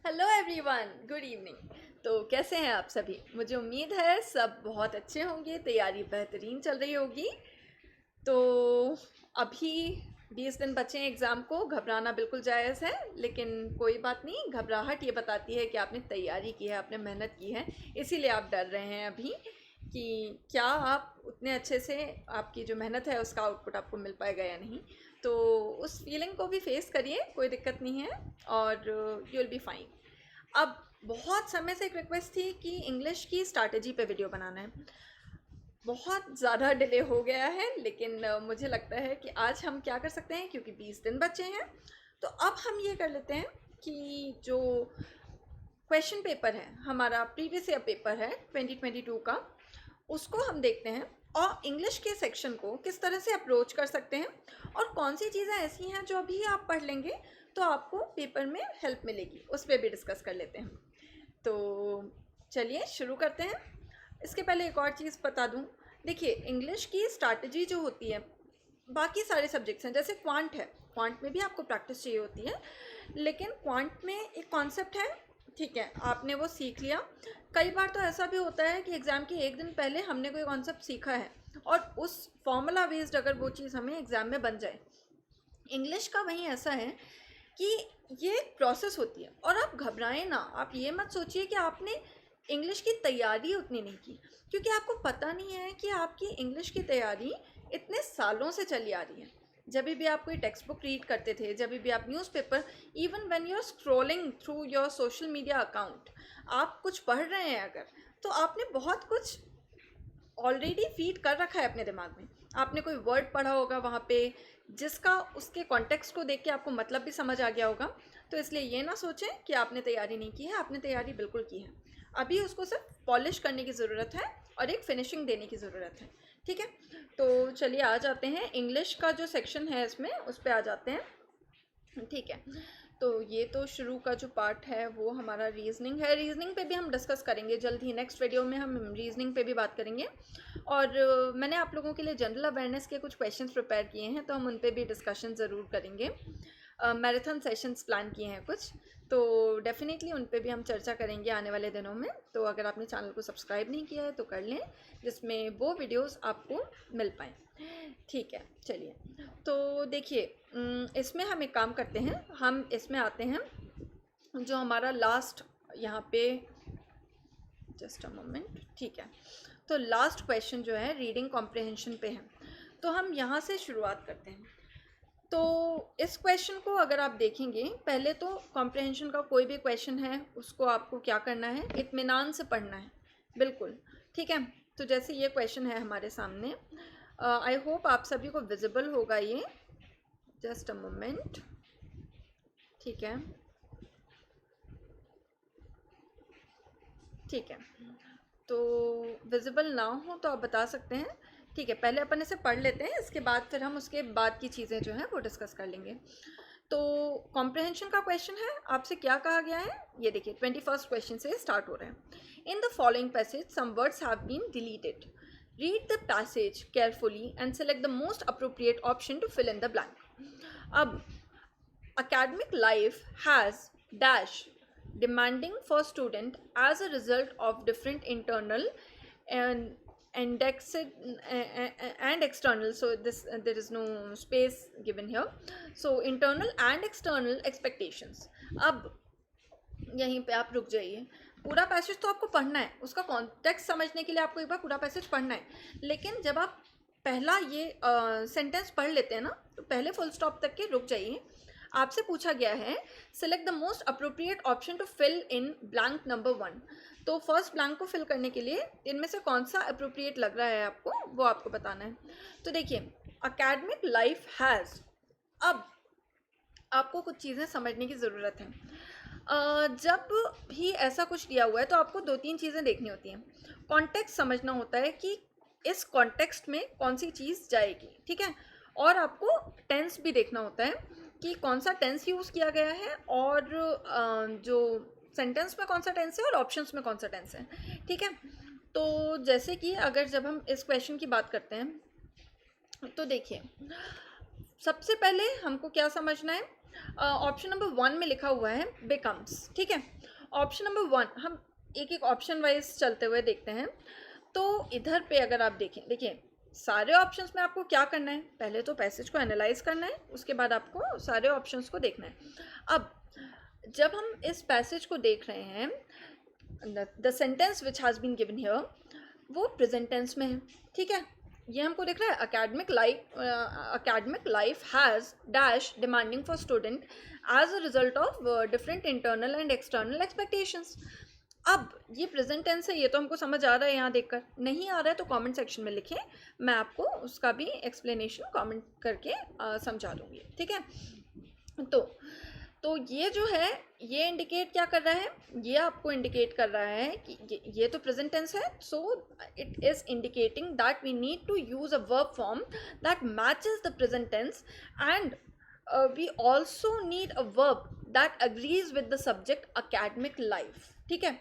Hello everyone, good evening. तो कैसे हैं आप सभी? मुझे उम्मीद है सब बहुत अच्छे होंगे, तैयारी बेहतरीन चल रही होगी। तो अभी 20 दिन बचे हैं एग्ज़ाम को। घबराना बिल्कुल जायज़ है, लेकिन कोई बात नहीं। घबराहट ये बताती है कि आपने तैयारी की है, आपने मेहनत की है, इसीलिए आप डर रहे हैं अभी कि क्या आप उतने अच्छे से आपकी जो मेहनत है उसका आउटपुट आपको मिल पाएगा या नहीं। तो उस फीलिंग को भी फेस करिए, कोई दिक्कत नहीं है और यू विल बी फाइन। अब बहुत समय से एक रिक्वेस्ट थी कि इंग्लिश की स्ट्रैटेजी पे वीडियो बनाना है। बहुत ज़्यादा डिले हो गया है, लेकिन मुझे लगता है कि आज हम क्या कर सकते हैं, क्योंकि 20 दिन बचे हैं। तो अब हम ये कर लेते हैं कि जो क्वेश्चन पेपर है हमारा, प्रीवियस ईयर पेपर है 2022 का, उसको हम देखते हैं और इंग्लिश के सेक्शन को किस तरह से अप्रोच कर सकते हैं और कौन सी चीज़ें ऐसी हैं जो अभी आप पढ़ लेंगे तो आपको पेपर में हेल्प मिलेगी, उस पर भी डिस्कस कर लेते हैं। तो चलिए शुरू करते हैं। इसके पहले एक और चीज़ बता दूं। देखिए, इंग्लिश की स्ट्रैटेजी जो होती है, बाकी सारे सब्जेक्ट्स हैं, जैसे क्वांट है, क्वांट में भी आपको प्रैक्टिस चाहिए होती है, लेकिन क्वांट में एक कॉन्सेप्ट है, ठीक है, आपने वो सीख लिया। कई बार तो ऐसा भी होता है कि एग्ज़ाम के एक दिन पहले हमने कोई कॉन्सेप्ट सीखा है और उस फॉर्मूला बेस्ड अगर वो चीज़ हमें एग्ज़ाम में बन जाए। इंग्लिश का वहीं ऐसा है कि ये प्रोसेस होती है और आप घबराएं ना। आप ये मत सोचिए कि आपने इंग्लिश की तैयारी उतनी नहीं की, क्योंकि आपको पता नहीं है कि आपकी इंग्लिश की तैयारी इतने सालों से चली आ रही है। जब भी आप कोई टेक्स्ट बुक रीड करते थे, जब भी आप newspaper, even when you are scrolling through your social media account, आप कुछ पढ़ रहे हैं अगर, तो आपने बहुत कुछ ऑलरेडी फीड कर रखा है अपने दिमाग में। आपने कोई वर्ड पढ़ा होगा वहाँ पे, जिसका उसके कॉन्टेक्स्ट को देख के आपको मतलब भी समझ आ गया होगा। तो इसलिए ये ना सोचें कि आपने तैयारी नहीं की है, आपने तैयारी बिल्कुल की है। अभी उसको सिर्फ पॉलिश करने की ज़रूरत है और एक फिनिशिंग देने की ज़रूरत है, ठीक है। तो चलिए आ जाते हैं, इंग्लिश का जो सेक्शन है इसमें उस पर आ जाते हैं, ठीक है। तो ये तो शुरू का जो पार्ट है वो हमारा रीजनिंग है। रीजनिंग पे भी हम डिस्कस करेंगे जल्द ही, नेक्स्ट वीडियो में हम रीजनिंग पे भी बात करेंगे। और मैंने आप लोगों के लिए जनरल अवेयरनेस के कुछ क्वेश्चंस प्रिपेयर किए हैं, तो हम उन पे भी डिस्कशन ज़रूर करेंगे। मैराथन सेशंस प्लान किए हैं कुछ, तो डेफिनेटली उन पे भी हम चर्चा करेंगे आने वाले दिनों में। तो अगर आपने चैनल को सब्सक्राइब नहीं किया है तो कर लें, जिसमें वो वीडियोस आपको मिल पाएँ, ठीक है। चलिए, तो देखिए, इसमें हम एक काम करते हैं, हम इसमें आते हैं जो हमारा लास्ट यहाँ पे, जस्ट अ मोमेंट, ठीक है। तो लास्ट क्वेश्चन जो है रीडिंग कॉम्प्रिहेंशन पे है, तो हम यहाँ से शुरुआत करते हैं। तो इस क्वेश्चन को अगर आप देखेंगे, पहले तो कॉम्प्रिहेंशन का कोई भी क्वेश्चन है उसको आपको क्या करना है, इत्मीनान से पढ़ना है, बिल्कुल, ठीक है। तो जैसे ये क्वेश्चन है हमारे सामने, आई होप आप सभी को विजिबल होगा ये, जस्ट अ मोमेंट, ठीक है, ठीक है। तो विजिबल ना हो तो आप बता सकते हैं, ठीक है। पहले अपन इसे पढ़ लेते हैं, इसके बाद फिर हम उसके बाद की चीज़ें जो हैं वो डिस्कस कर लेंगे। तो कॉम्प्रिहेंशन का क्वेश्चन है, आपसे क्या कहा गया है, ये देखिए 21st क्वेश्चन से स्टार्ट हो रहे हैं। In the following passage some words have been deleted, read the passage carefully and select the most appropriate option to fill in the blank. अब academic life has dash demanding for student as a result of different internal and and external, so this there is no space given here, so internal and external expectations। अब यहीं पे आप रुक जाइए। पूरा passage तो आपको पढ़ना है, उसका कॉन्टेक्स्ट समझने के लिए आपको एक बार पूरा पैसेज पढ़ना है, लेकिन जब आप पहला ये सेंटेंस पढ़ लेते हैं ना, तो पहले फुल स्टॉप तक के रुक जाइए। आपसे पूछा गया है select the most appropriate option to fill in blank number 1। तो फर्स्ट ब्लैंक को फिल करने के लिए इनमें से कौन सा अप्रोप्रिएट लग रहा है आपको, वो आपको बताना है। तो देखिए, अकेडमिक लाइफ हैज़, अब आपको कुछ चीज़ें समझने की ज़रूरत है। जब भी ऐसा कुछ दिया हुआ है तो आपको दो तीन चीज़ें देखनी होती हैं। कॉन्टेक्स्ट समझना होता है कि इस कॉन्टेक्स्ट में कौन सी चीज़ जाएगी, ठीक है। और आपको टेंस भी देखना होता है कि कौन सा टेंस यूज़ किया गया है, और जो सेंटेंस में कौन सा टेंस है और ऑप्शंस में कौन सा टेंस है, ठीक है। तो जैसे कि अगर जब हम इस क्वेश्चन की बात करते हैं, तो देखिए, सबसे पहले हमको क्या समझना है, ऑप्शन नंबर 1 में लिखा हुआ है बिकम्स, ठीक है। ऑप्शन नंबर 1 हम एक एक ऑप्शन वाइज चलते हुए देखते हैं। तो इधर पे अगर आप देखें, देखिए सारे ऑप्शंस में आपको क्या करना है, पहले तो पैसेज को एनालाइज करना है, उसके बाद आपको सारे ऑप्शंस को देखना है। अब जब हम इस पैसेज को देख रहे हैं, the sentence which has been given here वो प्रेजेंट टेंस में है, ठीक है। ये हमको दिख रहा है academic life has dash demanding for student as a result of different internal and external expectations। अब ये प्रेजेंट टेंस है, ये तो हमको समझ आ रहा है, यहाँ देखकर नहीं आ रहा है तो कमेंट सेक्शन में लिखें, मैं आपको उसका भी एक्सप्लेनेशन कमेंट करके समझा दूँगी, ठीक है। तो ये जो है ये इंडिकेट क्या कर रहा है, ये आपको इंडिकेट कर रहा है कि ये तो प्रेजेंट टेंस है, so it is indicating that we need to use a verb form that matches the present tense and we also need a verb that agrees with the subject academic life, ठीक है।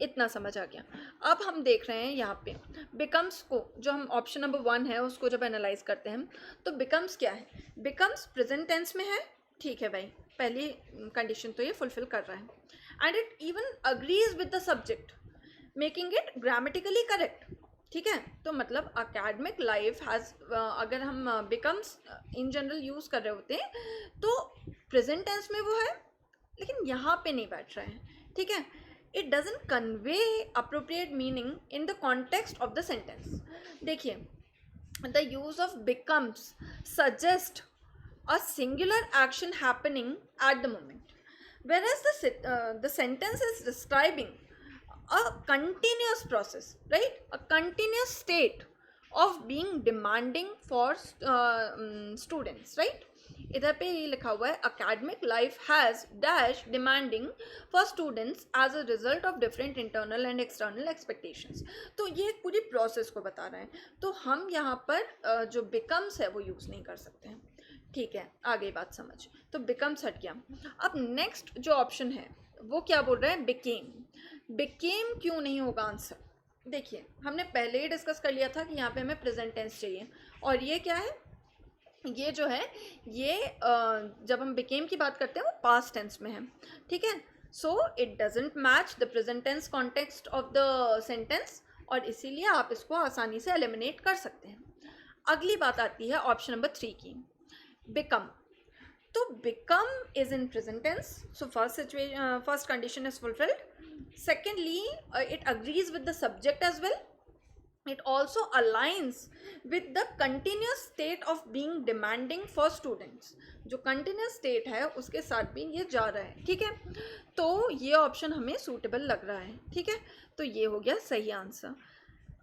इतना समझ आ गया। अब हम देख रहे हैं यहाँ पे बिकम्स को, जो हम ऑप्शन नंबर 1 है उसको जब एनालाइज करते हैं तो बिकम्स क्या है, बिकम्स प्रेजेंट टेंस में है, ठीक है भाई, पहली कंडीशन तो ये फुलफिल कर रहा है। And it even agrees with the subject making it grammatically correct, ठीक है। तो मतलब अकेडमिक लाइफ हैज़, अगर हम बिकम्स इन जनरल यूज़ कर रहे होते हैं तो प्रेजेंट टेंस में वो है, लेकिन यहाँ पे नहीं बैठ रहा है, ठीक है। It doesn't convey appropriate meaning in the context of the sentence. देखिए the use of becomes suggest a singular action happening at the moment, whereas the sentence is describing a continuous process, right, a continuous state of being demanding for students, right। इधर पे ये लिखा हुआ है academic life has dash demanding for students as a result of different internal and external expectations। तो ये पूरी process को बता रहा है, तो हम यहाँ पर जो becomes है वो यूज़ नहीं कर सकते हैं, ठीक है। आगे बात समझ, तो बिकम्स हट गया। अब नेक्स्ट जो ऑप्शन है वो क्या बोल रहा है, बिकेम। बिकेम क्यों नहीं होगा आंसर, देखिए हमने पहले ही डिस्कस कर लिया था कि यहाँ पे हमें प्रेजेंट टेंस चाहिए, और ये क्या है, ये जो है ये जब हम बिकेम की बात करते हैं वो पास्ट टेंस में है, ठीक है। So it doesn't match the present tense context of the sentence, और इसीलिए आप इसको आसानी से एलिमिनेट कर सकते हैं। अगली बात आती है ऑप्शन नंबर 3 की, become। तो become is in present tense, so first condition is fulfilled। Secondly, it agrees with the subject as well, it also aligns with the continuous state of being demanding for students। जो continuous state है उसके साथ भी ये जा रहा है, ठीक है। तो ये ऑप्शन हमें सूटेबल लग रहा है, ठीक है। तो ये हो गया सही आंसर।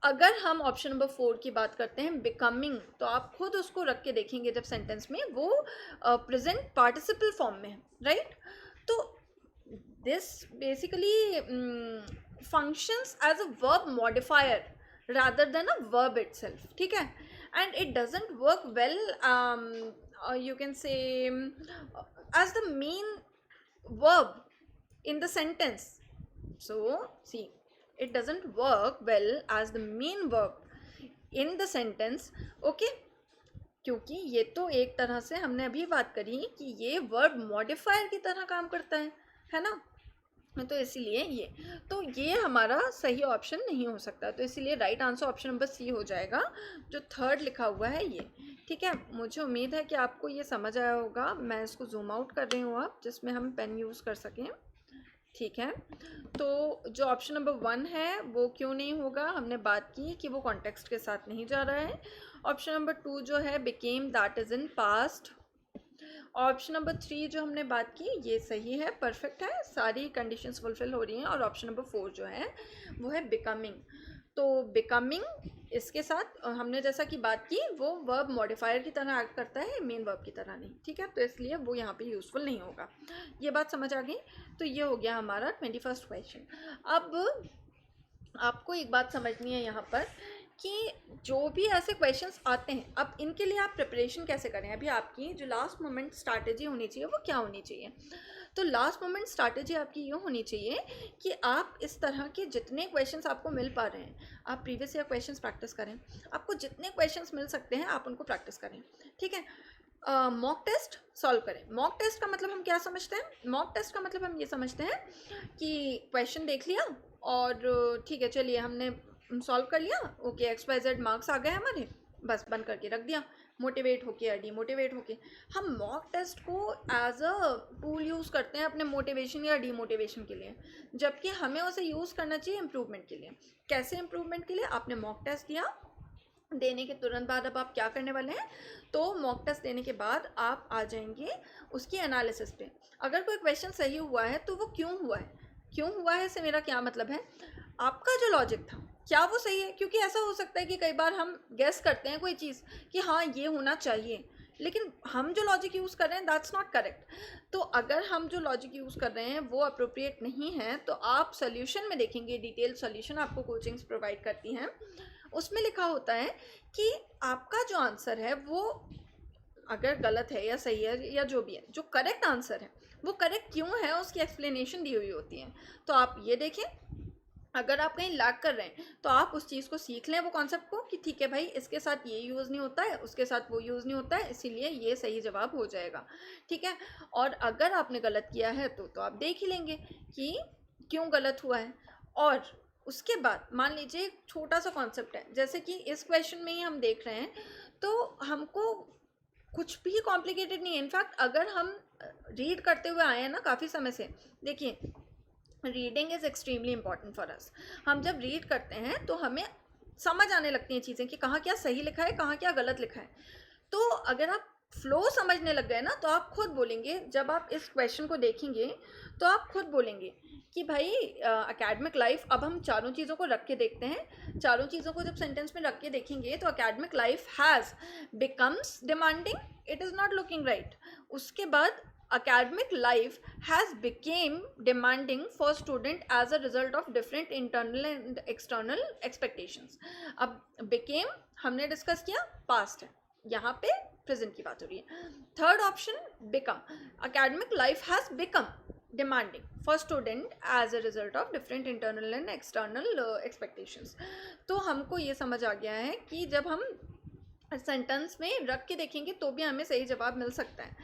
अगर हम ऑप्शन नंबर 4 की बात करते हैं बिकमिंग, तो आप खुद उसको रख के देखेंगे जब सेंटेंस में वो प्रेजेंट पार्टिसिपल फॉर्म में है, राइट। तो this basically functions as a verb modifier rather than a verb itself, ठीक है। And it doesn't work well, you can say as the main verb in the sentence, so see it doesn't work well as the main verb in the sentence, okay। क्योंकि ये तो एक तरह से हमने अभी बात करी कि ये वर्ब मॉडिफायर की तरह काम करता है ना, तो इसीलिए ये हमारा सही ऑप्शन नहीं हो सकता, तो इसीलिए right answer option number C हो जाएगा, जो थर्ड लिखा हुआ है ये, ठीक है। मुझे उम्मीद है कि आपको ये समझ आया होगा। मैं इसको जूम आउट कर रही हूँ अब, जिसमें हम पेन यूज़ कर सकें, ठीक है। तो जो ऑप्शन नंबर 1 है वो क्यों नहीं होगा, हमने बात की कि वो कॉन्टेक्स्ट के साथ नहीं जा रहा है। ऑप्शन नंबर 2 जो है became, that is in past. Option number 3 जो हमने बात की ये सही है, परफेक्ट है, सारी कंडीशंस फुलफिल हो रही हैं। और ऑप्शन नंबर 4 जो है वो है बिकमिंग। तो बिकमिंग इसके साथ हमने जैसा कि बात की वो वर्ब मॉडिफायर की तरह एक्ट करता है, मेन वर्ब की तरह नहीं, ठीक है। तो इसलिए वो यहाँ पे यूज़फुल नहीं होगा। ये बात समझ आ गई। तो ये हो गया हमारा 21st क्वेश्चन। अब आपको एक बात समझनी है यहाँ पर कि जो भी ऐसे क्वेश्चंस आते हैं, अब इनके लिए आप प्रिपरेशन कैसे करें। अभी आपकी जो लास्ट मोमेंट स्ट्रैटेजी होनी चाहिए वो क्या होनी चाहिए, तो लास्ट मोमेंट स्ट्रैटेजी आपकी ये होनी चाहिए कि आप इस तरह के जितने क्वेश्चंस आपको मिल पा रहे हैं, आप प्रीवियस ईयर क्वेश्चंस प्रैक्टिस करें। आपको जितने क्वेश्चंस मिल सकते हैं आप उनको प्रैक्टिस करें, ठीक है। मॉक टेस्ट सॉल्व करें। मॉक टेस्ट का मतलब हम क्या समझते हैं? मॉक टेस्ट का मतलब हम ये समझते हैं कि क्वेश्चन देख लिया और ठीक है चलिए हमने सॉल्व कर लिया, okay X Y Z marks आ गए हमारे, बस बंद करके रख दिया, मोटिवेट होके या डीमोटिवेट होके। हम मॉक टेस्ट को एज अ टूल यूज़ करते हैं अपने मोटिवेशन या डीमोटिवेशन के लिए, जबकि हमें उसे यूज़ करना चाहिए इम्प्रूवमेंट के लिए। कैसे इम्प्रूवमेंट के लिए? आपने मॉक टेस्ट दिया, देने के तुरंत बाद अब आप क्या करने वाले हैं, तो मॉक टेस्ट देने के बाद आप आ जाएंगे उसकी एनालिसिस पे। अगर कोई क्वेश्चन सही हुआ है तो वो क्यों हुआ है, क्यों हुआ है से मेरा क्या मतलब है, आपका जो लॉजिक था क्या वो सही है? क्योंकि ऐसा हो सकता है कि कई बार हम गेस करते हैं कोई चीज़ कि हाँ ये होना चाहिए, लेकिन हम जो लॉजिक यूज़ कर रहे हैं दैट्स नॉट करेक्ट। तो अगर हम जो लॉजिक यूज़ कर रहे हैं वो अप्रोप्रिएट नहीं है, तो आप सोल्यूशन में देखेंगे, डिटेल सोल्यूशन आपको कोचिंग्स प्रोवाइड करती हैं, उसमें लिखा होता है कि आपका जो आंसर है वो अगर गलत है या सही है या जो भी है, जो करेक्ट आंसर है वो करेक्ट क्यों है, उसकी एक्सप्लेनेशन दी हुई होती है। तो आप ये देखें, अगर आप कहीं लैग कर रहे हैं तो आप उस चीज़ को सीख लें, वो कॉन्सेप्ट को, कि ठीक है भाई इसके साथ ये यूज़ नहीं होता है, उसके साथ वो यूज़ नहीं होता है, इसीलिए ये सही जवाब हो जाएगा, ठीक है। और अगर आपने गलत किया है तो आप देख ही लेंगे कि क्यों गलत हुआ है। और उसके बाद मान लीजिए एक छोटा सा कॉन्सेप्ट है, जैसे कि इस क्वेश्चन में ही हम देख रहे हैं, तो हमको कुछ भी कॉम्प्लिकेटेड नहीं है। इनफैक्ट अगर हम रीड करते हुए आए हैं ना काफ़ी समय से, देखिए reading is extremely important for us. हम जब रीड करते हैं तो हमें समझ आने लगती हैं चीज़ें कि कहाँ क्या सही लिखा है, कहाँ क्या गलत लिखा है। तो अगर आप फ्लो समझने लग गए ना तो आप खुद बोलेंगे, जब आप इस क्वेश्चन को देखेंगे तो आप खुद बोलेंगे कि भाई एकेडमिक लाइफ, अब हम चारों चीज़ों को रख के देखते हैं, चारों चीज़ों को जब सेंटेंस में रख के देखेंगे तो academic life has becomes demanding, it is not looking right. उसके बाद academic life has became demanding for student as a result of different internal and external expectations। अब became हमने डिस्कस किया, पास्ट है, यहाँ पे प्रेजेंट की बात हो रही है। Third option become, academic life has become demanding for student as a result of different internal and external expectations। तो हमको ये समझ आ गया है कि जब हम सेंटेंस में रख के देखेंगे तो भी हमें सही जवाब मिल सकता है,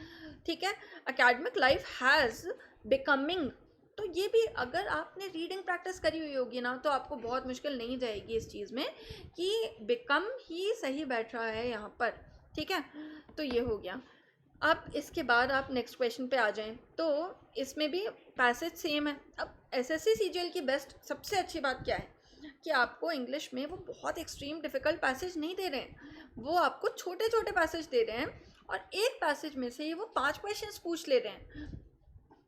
ठीक है। एकेडमिक लाइफ हैज़ बिकमिंग, तो ये भी अगर आपने रीडिंग प्रैक्टिस करी हुई होगी ना तो आपको बहुत मुश्किल नहीं जाएगी इस चीज़ में कि बिकम ही सही बैठ रहा है यहाँ पर, ठीक है। तो ये हो गया। अब इसके बाद आप नेक्स्ट क्वेश्चन पे आ जाएं, तो इसमें भी पैसेज सेम है। अब एसएससी सीजीएल की बेस्ट सबसे अच्छी बात क्या है कि आपको इंग्लिश में वो बहुत एक्सट्रीम डिफ़िकल्ट पैसेज नहीं दे रहे हैं, वो आपको छोटे छोटे पैसेज दे रहे हैं और एक पैसेज में से ही वो 5 क्वेश्चंस पूछ ले रहे हैं।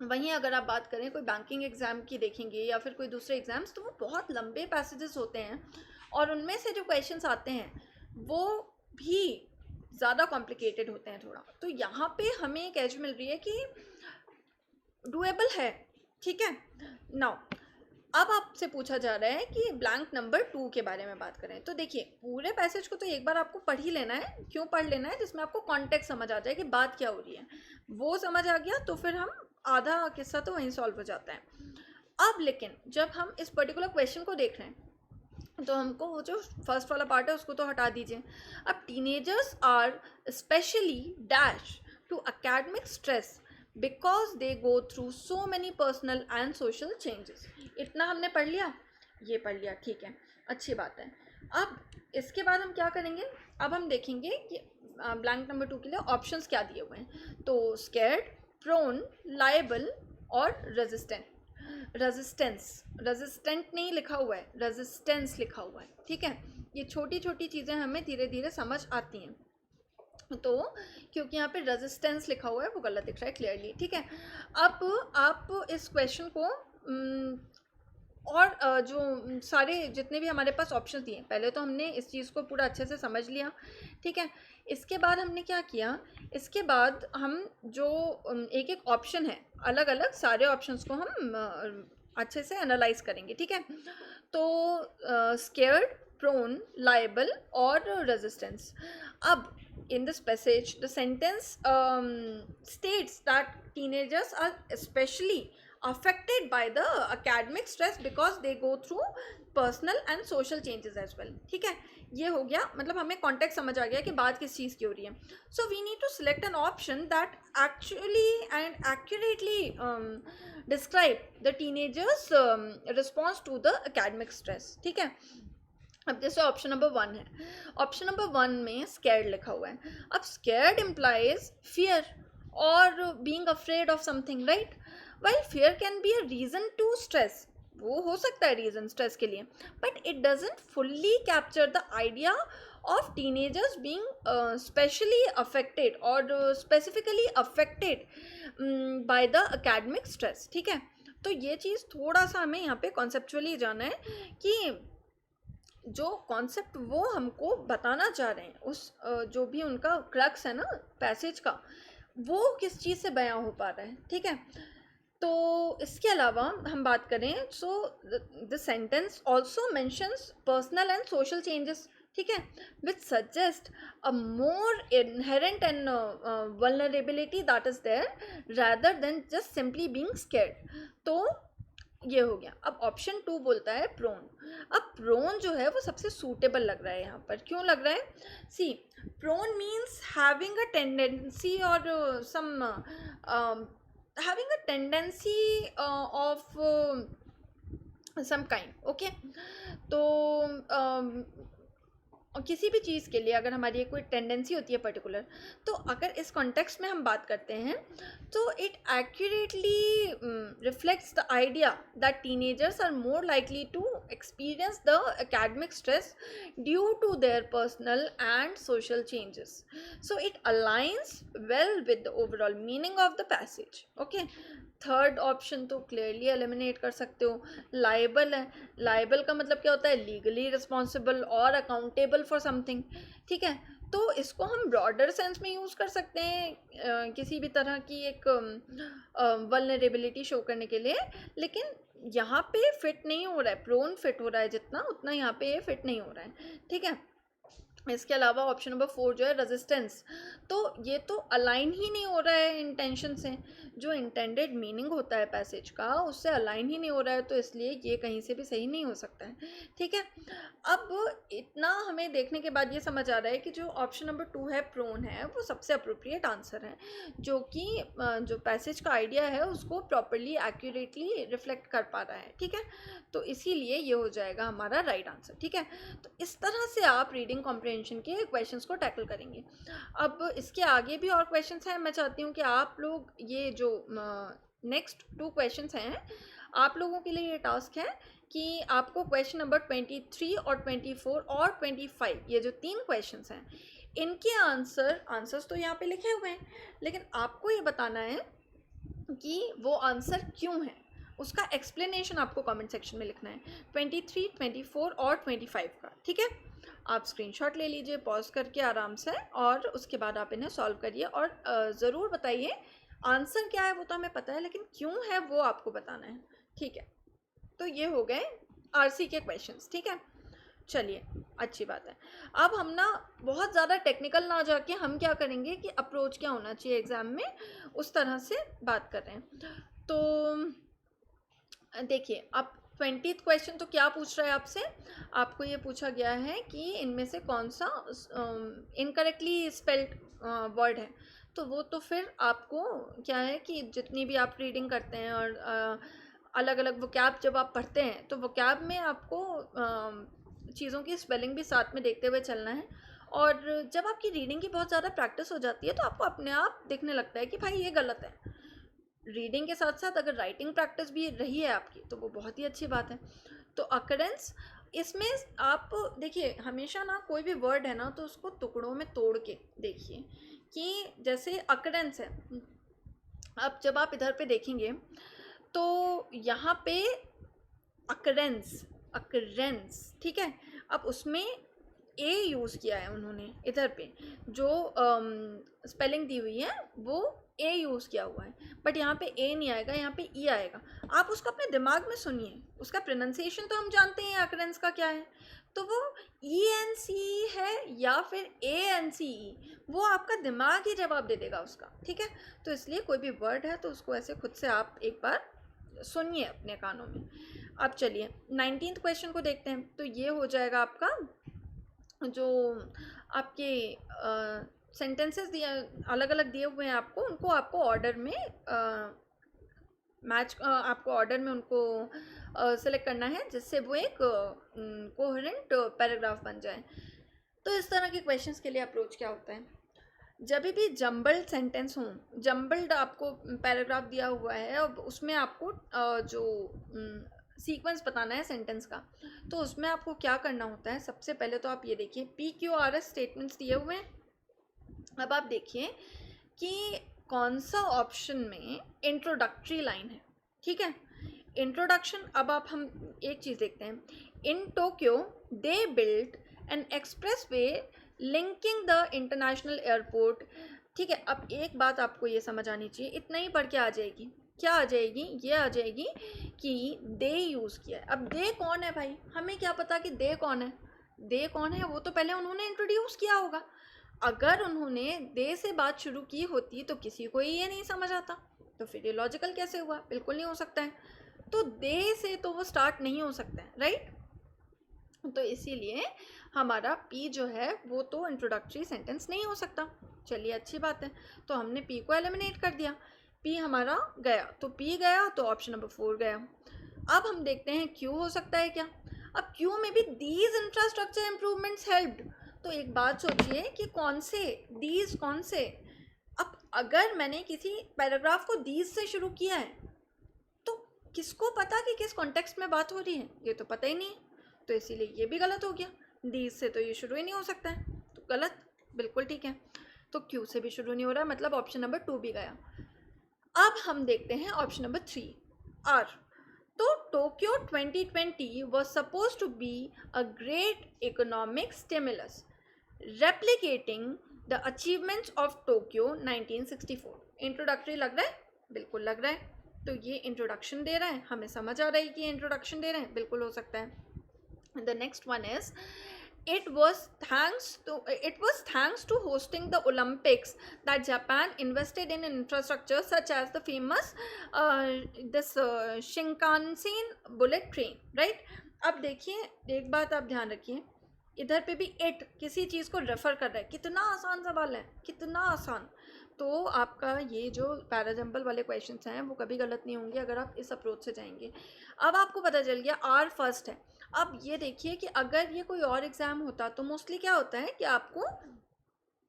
वहीं अगर आप बात करें कोई बैंकिंग एग्ज़ाम की देखेंगे या फिर कोई दूसरे एग्ज़ाम्स, तो वो बहुत लंबे पैसेजेस होते हैं और उनमें से जो क्वेश्चंस आते हैं वो भी ज़्यादा कॉम्प्लिकेटेड होते हैं थोड़ा। तो यहाँ पे हमें एक एज मिल रही है कि डुएबल है, ठीक है। नाउ अब आपसे पूछा जा रहा है कि ब्लैंक नंबर 2 के बारे में बात करें, तो देखिए पूरे पैसेज को तो एक बार आपको पढ़ ही लेना है। क्यों पढ़ लेना है? जिसमें आपको कॉन्टेक्स्ट समझ आ जाए कि बात क्या हो रही है, वो समझ आ गया तो फिर हम आधा किस्सा तो वहीं सॉल्व हो जाता है। अब लेकिन जब हम इस पर्टिकुलर क्वेश्चन को देख रहे हैं तो हमको वो जो फर्स्ट वाला पार्ट है उसको तो हटा दीजिए। अब teenagers are especially dash to academic stress because they go through so many personal and social changes. इतना हमने पढ़ लिया, ये पढ़ लिया, ठीक है, अच्छी बात है। अब इसके बाद हम क्या करेंगे, अब हम देखेंगे कि ब्लैंक नंबर 2 के लिए ऑप्शंस क्या दिए हुए हैं। तो स्कैर्ड, प्रोन, लायबल और रेजिस्टेंट नहीं लिखा हुआ है, रेजिस्टेंस लिखा हुआ है, ठीक है। ये छोटी छोटी चीज़ें हमें धीरे धीरे समझ आती हैं। तो क्योंकि यहाँ पे रेजिस्टेंस लिखा हुआ है वो गलत दिख रहा है क्लियरली, ठीक है। अब आप इस क्वेश्चन को और जो सारे जितने भी हमारे पास ऑप्शन दिए, पहले तो हमने इस चीज़ को पूरा अच्छे से समझ लिया, ठीक है। इसके बाद हमने क्या किया, इसके बाद हम जो एक एक ऑप्शन है अलग अलग सारे ऑप्शंस को हम अच्छे से एनालाइज करेंगे, ठीक है। तो स्केयर्ड, प्रोन, लायबल और रेजिस्टेंस। अब in this passage the sentence states that teenagers are especially affected by the academic stress because they go through personal and social changes as well. ठीक है, ये हो गया, मतलब हमें कॉन्टेक्स्ट समझ आ गया कि बात किस चीज़ की हो रही है। So we need to select an option that actually and accurately describe the teenagers response to the academic stress. ठीक है, अब जैसे ऑप्शन नंबर 1 है, ऑप्शन नंबर 1 में स्कैर्ड लिखा हुआ है। अब स्कैर्ड इम्प्लाइज फियर और being afraid of something, right? While fear can be a reason to stress, वो हो सकता है रीजन स्ट्रेस के लिए, but it doesn't fully capture the idea of teenagers being specially affected और specifically affected by the academic stress. ठीक है, तो ये चीज़ थोड़ा सा हमें यहाँ पे कॉन्सेप्चुअली जाना है कि जो कॉन्सेप्ट वो हमको बताना चाह रहे हैं, उस जो भी उनका क्रक्स है ना पैसेज का, वो किस चीज़ से बयां हो पा रहा है। ठीक है, तो इसके अलावा हम बात करें, so the sentence also mentions personal and social changes. ठीक है, which suggest a more inherent and vulnerability that is there rather than just simply being scared. तो ये हो गया। अब ऑप्शन 2 बोलता है प्रोन। अब प्रोन जो है वो सबसे सूटेबल लग रहा है यहाँ पर। क्यों लग रहा है? See, prone means having a tendency और some having a tendency of some kind, okay? तो किसी भी चीज़ के लिए अगर हमारी कोई टेंडेंसी होती है पर्टिकुलर, तो अगर इस कॉन्टेक्स्ट में हम बात करते हैं तो it accurately reflects the idea that teenagers are more likely to experience the academic stress due to their personal and social changes. So it aligns well with the overall meaning of the passage. Okay, third option तो clearly eliminate कर सकते हो। Liable है, liable का मतलब क्या होता है? लीगली रिस्पॉन्सिबल और अकाउंटेबल फॉर समथिंग। ठीक है, तो इसको हम ब्रॉडर सेंस में यूज़ कर सकते हैं किसी भी तरह की एक वल्नरेबिलिटी शो करने के लिए, लेकिन यहाँ पे फिट नहीं हो रहा है। प्रोन फिट हो रहा है जितना, उतना यहाँ पे ये फिट नहीं हो रहा है। ठीक है, इसके अलावा ऑप्शन नंबर 4 जो है रेजिस्टेंस, तो ये तो अलाइन ही नहीं हो रहा है इंटेंशन से। जो इंटेंडेड मीनिंग होता है पैसेज का उससे अलाइन ही नहीं हो रहा है, तो इसलिए ये कहीं से भी सही नहीं हो सकता है। ठीक है, अब इतना हमें देखने के बाद ये समझ आ रहा है कि जो ऑप्शन नंबर 2 है प्रोन है, वो सबसे अप्रोप्रिएट आंसर है, जो कि जो पैसेज का आइडिया है उसको प्रॉपरली एक्यूरेटली रिफ्लेक्ट कर पा रहा है। ठीक है, तो इसीलिए ये हो जाएगा हमारा राइट आंसर। ठीक है, तो इस तरह से आप रीडिंग कॉम्प्रिहेंशन के क्वेश्चंस को टैकल करेंगे। अब इसके आगे भी और क्वेश्चंस हैं, मैं चाहती हूँ कि आप लोग ये जो नेक्स्ट 2 क्वेश्चंस हैं, आप लोगों के लिए ये टास्क है कि आपको क्वेश्चन नंबर 23 और 24 और 25, ये जो 3 क्वेश्चंस हैं, इनके आंसर्स तो यहाँ पे लिखे हुए हैं, लेकिन आपको ये बताना है कि वो आंसर क्यों है, उसका एक्सप्लेनेशन आपको कमेंट सेक्शन में लिखना है 23, 24 और 25 का। ठीक है, आप स्क्रीनशॉट ले लीजिए पॉज करके आराम से, और उसके बाद आप इन्हें सॉल्व करिए और ज़रूर बताइए आंसर क्या है। वो तो हमें पता है, लेकिन क्यों है वो आपको बताना है। ठीक है, तो ये हो गए आरसी के क्वेश्चंस। ठीक है, चलिए अच्छी बात है। अब हम ना बहुत ज़्यादा टेक्निकल ना जाके हम क्या करेंगे कि अप्रोच क्या होना चाहिए एग्ज़ाम में, उस तरह से बात कर रहे हैं। तो देखिए, अब 20th क्वेश्चन तो क्या पूछ रहा है आपसे? आपको ये पूछा गया है कि इनमें से कौन सा इनकरेक्टली स्पेल्ड वर्ड है। तो वो तो फिर आपको क्या है कि जितनी भी आप रीडिंग करते हैं और अलग अलग वोकैब जब आप पढ़ते हैं, तो वोकैब में आपको चीज़ों की स्पेलिंग भी साथ में देखते हुए चलना है। और जब आपकी रीडिंग की बहुत ज़्यादा प्रैक्टिस हो जाती है तो आपको अपने आप दिखने लगता है कि भाई ये गलत है। रीडिंग के साथ साथ अगर राइटिंग प्रैक्टिस भी रही है आपकी तो वो बहुत ही अच्छी बात है। तो अकरेंस, इसमें आप देखिए हमेशा ना कोई भी वर्ड है ना तो उसको टुकड़ों में तोड़ के देखिए कि जैसे अकरेंस है। अब जब आप इधर पे देखेंगे तो यहाँ पे अकरेंस, अकरेंस, ठीक है, अब उसमें ए यूज़ किया है उन्होंने। इधर पे जो स्पेलिंग दी हुई है वो ए यूज़ किया हुआ है, बट यहाँ पे ए नहीं आएगा, यहाँ पे ई आएगा। आप उसको अपने दिमाग में सुनिए, उसका प्रोनाउंसिएशन तो हम जानते हैं अकरेंस का क्या है, तो वो ई एन सी है या फिर ए एन सी ई, वो आपका दिमाग ही जवाब दे देगा उसका। ठीक है, तो इसलिए कोई भी वर्ड है तो उसको ऐसे खुद से आप एक बार सुनिए अपने कानों में। अब चलिए 19th क्वेश्चन को देखते हैं। तो ये हो जाएगा आपका जो आपके सेंटेंसेस दिए अलग अलग दिए हुए हैं आपको, उनको आपको ऑर्डर में आपको ऑर्डर में उनको सेलेक्ट करना है, जिससे वो एक कोहेरेंट पैराग्राफ बन जाए। तो इस तरह के क्वेश्चंस के लिए अप्रोच क्या होता है, जब भी जम्बल्ड सेंटेंस हो, जम्बल्ड आपको पैराग्राफ दिया हुआ है और उसमें आपको जो सीक्वेंस बताना है सेंटेंस का, तो उसमें आपको क्या करना होता है। सबसे पहले तो आप ये देखिए PQRS स्टेटमेंट्स दिए हुए हैं। अब आप देखिए कि कौन सा ऑप्शन में इंट्रोडक्टरी लाइन है, ठीक है, इंट्रोडक्शन। अब हम एक चीज़ देखते हैं, in Tokyo they built N express way linking the international airport, ठीक है। अब एक बात आपको ये समझ आनी चाहिए, इतना ही पढ़ के आ जाएगी, क्या आ जाएगी, ये आ जाएगी कि दे यूज़ किया है। अब दे कौन है भाई, हमें क्या पता कि दे कौन है, दे कौन है वो तो पहले उन्होंने इंट्रोड्यूस किया होगा। अगर उन्होंने दे से बात शुरू की होती तो किसी को ये नहीं समझ आता, तो फिर ये लॉजिकल कैसे हुआ, बिल्कुल नहीं हो सकता है। तो दे से तो वो स्टार्ट नहीं हो सकता है, राइट। तो इसीलिए हमारा P जो है वो तो इंट्रोडक्टरी सेंटेंस नहीं हो सकता। चलिए अच्छी बात है, तो हमने P को एलिमिनेट कर दिया, P हमारा गया, तो P गया तो ऑप्शन नंबर 4 गया। अब हम देखते हैं Q हो सकता है क्या। अब Q में भी दीज इंफ्रास्ट्रक्चर इम्प्रूवमेंट्स हेल्प्ड, तो एक बात सोचिए कि कौन से दीज, कौन से। अब अगर मैंने किसी पैराग्राफ को दीज से शुरू किया है तो किसको पता कि किस कॉन्टेक्स्ट में बात हो रही है, ये तो पता ही नहीं है, तो इसीलिए ये भी गलत हो गया। दीज से तो ये शुरू ही नहीं हो सकता है, तो गलत, बिल्कुल ठीक है। तो क्यू से भी शुरू नहीं हो रहा, मतलब ऑप्शन नंबर 2 भी गया। अब हम देखते हैं ऑप्शन नंबर 3 आर। तो Tokyo 2020 was supposed to be a great economic stimulus, replicating the achievements of Tokyo 1964। Introductory लग रहा है, बिल्कुल लग रहा है। तो ये इंट्रोडक्शन दे रहा है, हमें समझ आ रहा है कि ये इंट्रोडक्शन दे रहे हैं, बिल्कुल हो सकता है। The next one is it was thanks to hosting the Olympics that Japan invested in infrastructure such as the famous Shinkansen bullet train, right। अब देखिए एक बात आप ध्यान रखिए, इधर पे भी इट किसी चीज़ को रेफर कर रहा है, कितना आसान सवाल है, कितना आसान। तो आपका ये जो पैराजम्बल वाले क्वेश्चंस हैं वो कभी गलत नहीं होंगे अगर आप इस अप्रोच से जाएंगे। अब आपको पता चल गया आर फर्स्ट है। अब ये देखिए कि अगर ये कोई और एग्ज़ाम होता तो मोस्टली क्या होता है कि आपको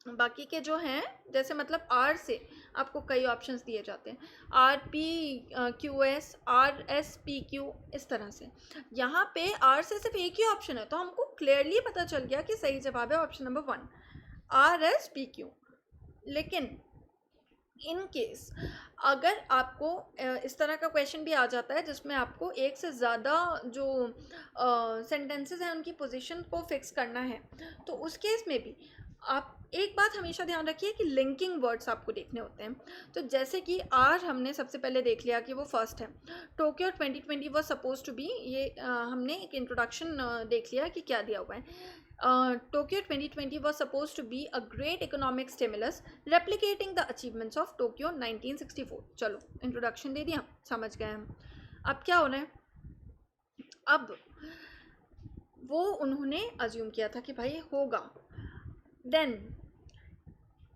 बाकी के जो हैं, जैसे मतलब आर से आपको कई ऑप्शंस दिए जाते हैं, RPQS RSPQ इस तरह से। यहाँ पे आर से सिर्फ एक ही ऑप्शन है, तो हमको क्लियरली पता चल गया कि सही जवाब है ऑप्शन नंबर 1 RSPQ। लेकिन इन केस अगर आपको इस तरह का क्वेश्चन भी आ जाता है जिसमें आपको एक से ज़्यादा जो सेंटेंसेस हैं उनकी पोजीशन को फिक्स करना है, तो उस केस में भी आप एक बात हमेशा ध्यान रखिए कि लिंकिंग वर्ड्स आपको देखने होते हैं। तो जैसे कि आर हमने सबसे पहले देख लिया कि वो फर्स्ट है, Tokyo 2020 was supposed to be, ये हमने एक इंट्रोडक्शन देख लिया कि क्या दिया हुआ है। Tokyo 2020 was supposed to be a great economic stimulus, replicating the achievements of Tokyo 1964। चलो इंट्रोडक्शन दे दिया, समझ गए हम। अब क्या हो रहा है, अब वो उन्होंने अज्यूम किया था कि भाई होगा, देन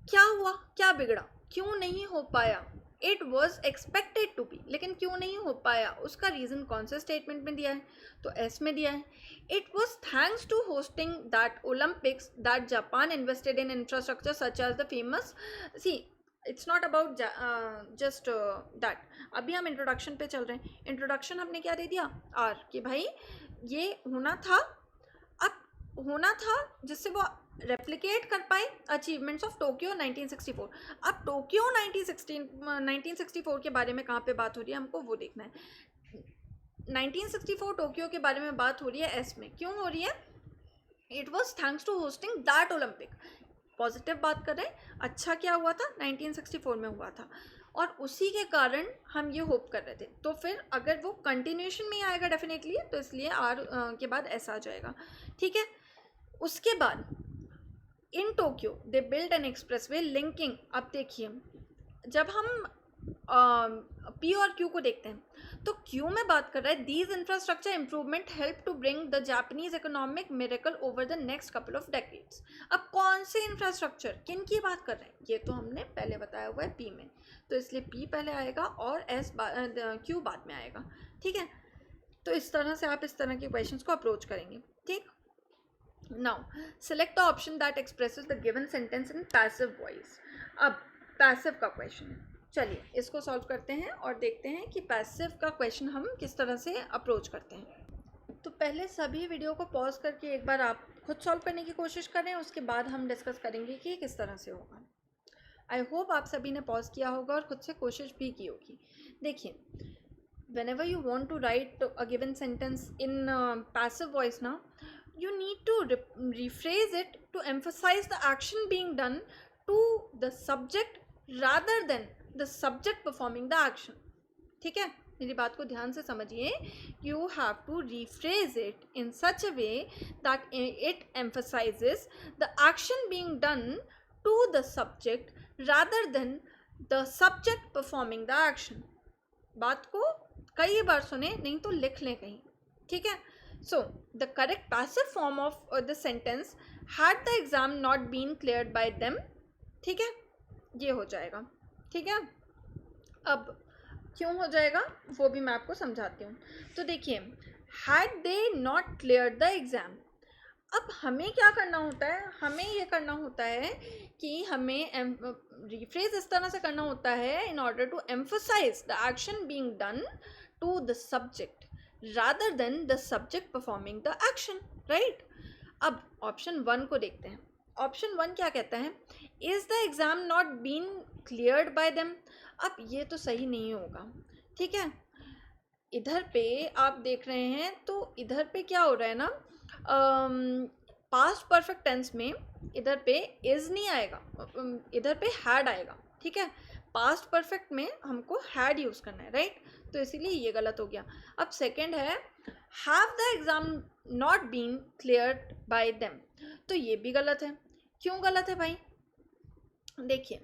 क्या हुआ, क्या बिगड़ा, क्यों नहीं हो पाया। It was expected to be, लेकिन क्यों नहीं हो पाया उसका रीज़न कौन से स्टेटमेंट में दिया है, तो एस में दिया है। It was thanks to hosting that Olympics that Japan invested in infrastructure such as the famous, see it's not about just that. अभी हम इंट्रोडक्शन पे चल रहे हैं, इंट्रोडक्शन हमने क्या दे दिया आर, कि भाई ये होना था, अब होना था जिससे वो रेप्लिकेट कर पाए अचीवमेंट्स ऑफ टोक्यो 1964। अब टोक्यो 1964 के बारे में कहाँ पे बात हो रही है, हमको वो देखना है। 1964 टोक्यो के बारे में बात हो रही है एस में, क्यों हो रही है, it was thanks to hosting that Olympic, positive बात कर रहे हैं। अच्छा क्या हुआ था, 1964 में हुआ था, और उसी के कारण हम ये होप कर रहे थे। तो फिर अगर वो कंटिन्यूएशन में आएगा डेफिनेटली, तो इसलिए आर के बाद एस आ जाएगा, ठीक है। उसके बाद in Tokyo they build an express way linking. अब देखिए जब हम पी और क्यू को देखते हैं। तो क्यू में बात कर रहा है these infrastructure improvement help to bring the Japanese economic miracle over the next couple of decades. अब कौन से इंफ्रास्ट्रक्चर, किन की बात कर रहे हैं, ये तो हमने पहले बताया हुआ है पी में, तो इसलिए पी पहले आएगा और क्यू बाद में आएगा। ठीक है, तो इस तरह से आप इस तरह के क्वेश्चन को अप्रोच करेंगे। ठीक, now select the option that expresses the given sentence in passive voice. अब पैसिव का क्वेश्चन है, चलिए इसको सॉल्व करते हैं और देखते हैं कि पैसिव का क्वेश्चन हम किस तरह से अप्रोच करते हैं। तो पहले सभी वीडियो को पॉज करके एक बार आप खुद सॉल्व करने की कोशिश करें, उसके बाद हम डिस्कस करेंगे कि किस तरह से होगा। आई होप आप सभी ने पॉज किया होगा और खुद से कोशिश भी की होगी। देखिए, whenever you want to write a given sentence in passive voice now, you need to rephrase it to emphasize the action being done to the subject rather than the subject performing the action. ठीक है, मेरी बात को ध्यान से समझिए। You have to rephrase it in such a way that it emphasizes the action being done to the subject rather than the subject performing the action. बात को कई बार सुने, नहीं तो लिख लें कहीं। ठीक है, so the correct passive form of the sentence had the exam not been cleared by them. ठीक है, ये हो जाएगा। ठीक है, अब क्यों हो जाएगा वो भी मैं आपको समझाती हूँ। तो देखिए, had they not cleared the exam, अब हमें क्या करना होता है, हमें ये करना होता है कि हमें रिफ्रेज इस तरह से करना होता है in order to emphasize the action being done to the subject rather than the subject performing the action, right. अब ऑप्शन 1 को देखते हैं। ऑप्शन 1 क्या कहता है, is the exam not been cleared by them. अब ये तो सही नहीं होगा। ठीक है, इधर पे आप देख रहे हैं तो इधर पे क्या हो रहा है ना, पास्ट परफेक्ट टेंस में इधर पे इज नहीं आएगा, इधर पे हैड आएगा। ठीक है, पास्ट परफेक्ट में हमको हैड यूज करना है, राइट, तो इसीलिए ये गलत हो गया। अब सेकंड है have the exam not been cleared by them, तो ये भी गलत है। क्यों गलत है भाई, देखिए,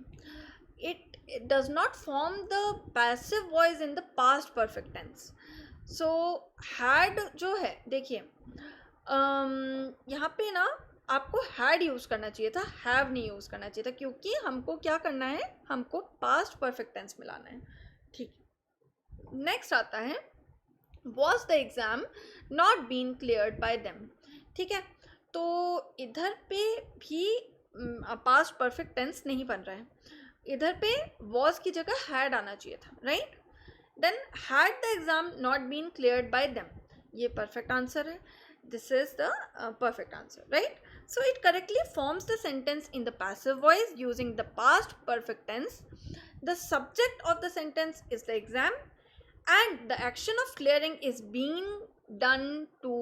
it does not form the passive voice in the past perfect tense. So had जो है, देखिए यहाँ पे ना आपको had यूज़ करना चाहिए था, have नहीं यूज़ करना चाहिए था, क्योंकि हमको क्या करना है, हमको past perfect tense मिलाना है। ठीक, नेक्स्ट आता है was the exam not been cleared by them। ठीक है, तो इधर पे भी पास्ट परफेक्ट टेंस नहीं बन रहा है, इधर पे was की जगह had आना चाहिए था, right. Then had the exam not been cleared by them, ये परफेक्ट आंसर है, this is the perfect answer, right? So it correctly forms the sentence in the passive voice using the past perfect tense. The subject of the sentence is the exam and the action of clearing is being done to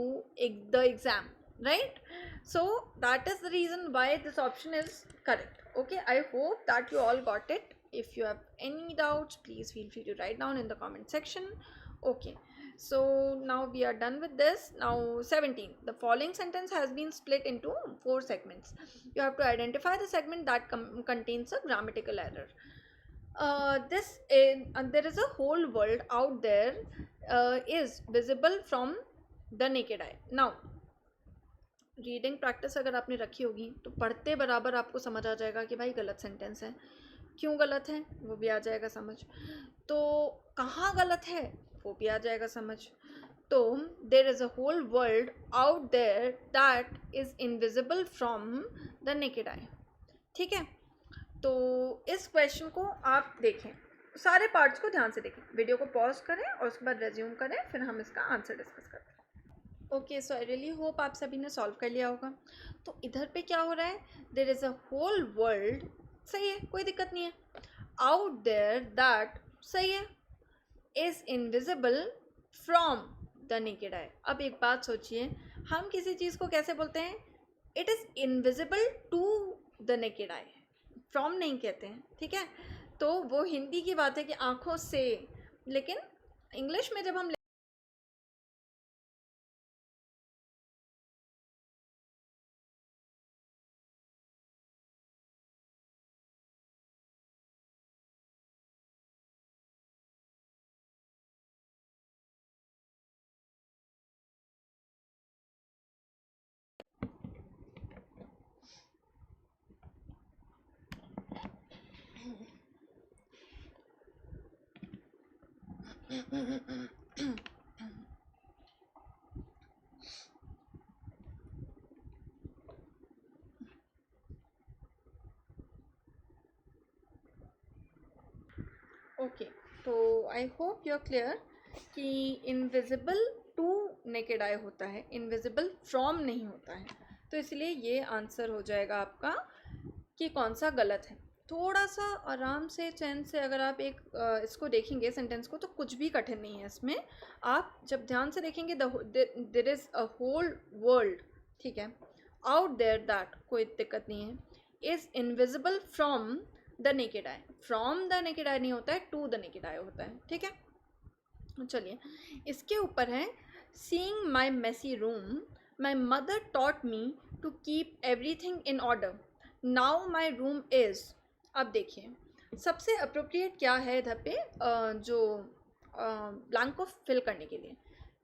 the exam, right? So that is the reason why this option is correct. Okay, I hope that you all got it. If you have any doubts, please feel free to write down in the comment section. Okay, so now we are done with this. Now 17, the following sentence has been split into 4 segments. You have to identify the segment that contains a grammatical error. There is a whole world out there is visible from the naked eye. Now reading practice अगर आपने रखी होगी तो पढ़ते बराबर आपको समझ आ जाएगा कि भाई गलत सेंटेंस है, क्यों गलत है वो भी आ जाएगा समझ, तो कहाँ गलत है वो भी आ जाएगा समझ। तो there is a whole world out there that is invisible from the naked eye. ठीक है, तो इस क्वेश्चन को आप देखें, सारे पार्ट्स को ध्यान से देखें, वीडियो को पॉज करें और उसके बाद रेज्यूम करें, फिर हम इसका आंसर डिस्कस करते हैं। Okay, so I really hope आप सभी ने सॉल्व कर लिया होगा। तो इधर पे क्या हो रहा है, there is a whole world, सही है, कोई दिक्कत नहीं है, आउट देयर दैट, सही है, is invisible from the naked आई। अब एक बात सोचिए, हम किसी चीज़ को कैसे बोलते हैं, it is invisible to the naked eye, from नहीं कहते हैं। ठीक है, तो वो हिंदी की बात है कि आँखों से, लेकिन इंग्लिश में जब हम ओके, तो I hope you are clear कि इनविजिबल टू नेकेड आई होता है, इनविजिबल फ्रॉम नहीं होता है। तो इसलिए ये आंसर हो जाएगा आपका कि कौन सा गलत है। थोड़ा सा आराम से चैन से अगर आप एक इसको देखेंगे सेंटेंस को, तो कुछ भी कठिन नहीं है इसमें। आप जब ध्यान से देखेंगे, there is a whole world, ठीक है, आउट देयर, दैट कोई दिक्कत नहीं है, is invisible from the naked eye. From the naked eye नहीं होता है, टू द नेकेड आई होता है, ठीक है। चलिए, इसके ऊपर है seeing my messy room, my mother taught me to keep everything in order, now my room is. अब देखिए सबसे अप्रोप्रिएट क्या है इधर पे जो ब्लैंक को फिल करने के लिए।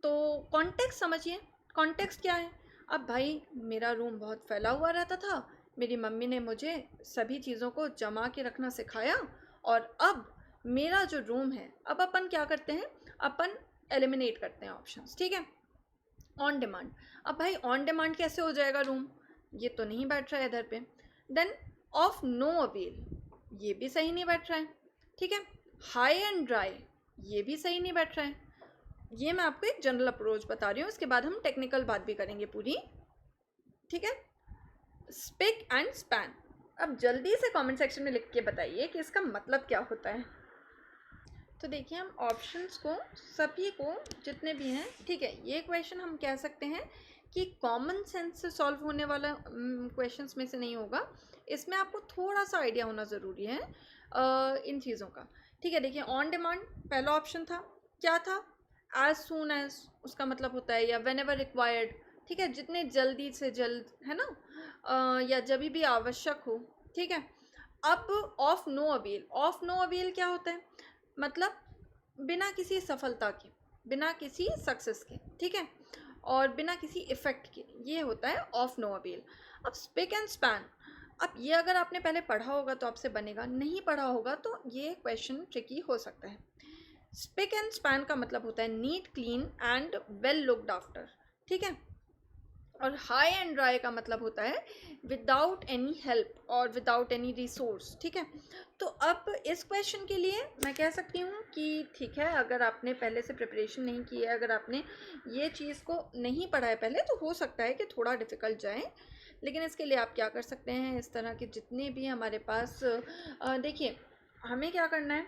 तो कॉन्टेक्स्ट समझिए, कॉन्टेक्स्ट क्या है। अब भाई मेरा रूम बहुत फैला हुआ रहता था, मेरी मम्मी ने मुझे सभी चीज़ों को जमा के रखना सिखाया, और अब मेरा जो रूम है, अब अपन क्या करते हैं, अपन एलिमिनेट करते हैं ऑप्शंस, ठीक है, ऑन डिमांड। अब भाई ऑन डिमांड कैसे हो जाएगा रूम, ये तो नहीं बैठ रहा है इधर पे। देन ऑफ नो अवेल, ये भी सही नहीं बैठ रहा है, ठीक है। हाई एंड ड्राई, ये भी सही नहीं बैठ रहा है। ये मैं आपको एक जनरल अप्रोच बता रही हूँ, इसके बाद हम टेक्निकल बात भी करेंगे पूरी, ठीक है। स्पिक एंड स्पैन, अब जल्दी से कमेंट सेक्शन में लिख के बताइए कि इसका मतलब क्या होता है। तो देखिए हम ऑप्शंस को सभी को जितने भी हैं, ठीक है, ये क्वेश्चन हम कह सकते हैं कि कॉमन सेंस से सॉल्व होने वाला क्वेश्चंस में से नहीं होगा। इसमें आपको थोड़ा सा आइडिया होना ज़रूरी है इन चीज़ों का, ठीक है। देखिए ऑन डिमांड पहला ऑप्शन था, क्या था, एज सून एज, उसका मतलब होता है या वेन एवर रिक्वायर्ड, ठीक है, जितने जल्दी से जल्द, है ना, या जब भी आवश्यक हो, ठीक है। अब of no avail, of no avail क्या होता है, मतलब बिना किसी सफलता के, बिना किसी सक्सेस के, ठीक है, और बिना किसी इफ़ेक्ट के, ये होता है ऑफ नो अवेल। अब स्पिक एंड स्पैन, अब ये अगर आपने पहले पढ़ा होगा तो आपसे बनेगा, नहीं पढ़ा होगा तो ये क्वेश्चन ट्रिकी हो सकता है। स्पिक एंड स्पैन का मतलब होता है neat, clean and well looked after, ठीक है। और हाई एंड ड्राई का मतलब होता है विदाउट एनी हेल्प और विदाउट एनी रिसोर्स, ठीक है। तो अब इस क्वेश्चन के लिए मैं कह सकती हूँ कि ठीक है, अगर आपने पहले से प्रिपरेशन नहीं की है, अगर आपने ये चीज़ को नहीं पढ़ा है पहले, तो हो सकता है कि थोड़ा डिफ़िकल्ट जाए। लेकिन इसके लिए आप क्या कर सकते हैं, इस तरह के जितने भी हमारे पास देखिए हमें क्या करना है,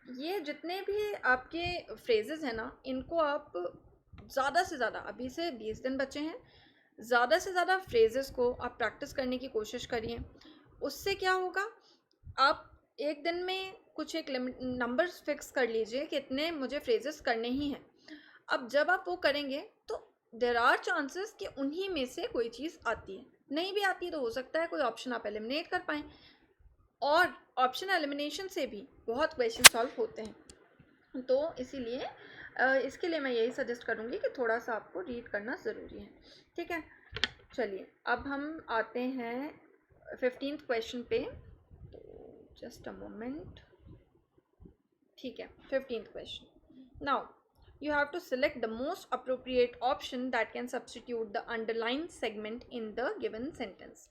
ये जितने भी आपके फ्रेजेस हैं ना, इनको आप ज़्यादा से ज़्यादा, अभी से 20 दिन बचे हैं, ज़्यादा से ज़्यादा फ्रेजेस को आप प्रैक्टिस करने की कोशिश करिए। उससे क्या होगा, आप एक दिन में कुछ एक नंबर्स फिक्स कर लीजिए कि इतने मुझे फ्रेजेस करने ही हैं। अब जब आप वो करेंगे तो देर आर चांसेस कि उन्हीं में से कोई चीज़ आती है, नहीं भी आती तो हो सकता है कोई ऑप्शन आप एलिमिनेट कर पाएँ, और ऑप्शन एलिमिनेशन से भी बहुत क्वेश्चन सॉल्व होते हैं। तो इसीलिए इसके लिए मैं यही सजेस्ट करूँगी कि थोड़ा सा आपको रीड करना ज़रूरी है, ठीक है। चलिए अब हम आते हैं 15th क्वेश्चन पे, तो जस्ट अ मोमेंट, ठीक है। 15th question, now you have to select the most appropriate option that can substitute the underlined segment in the given sentence.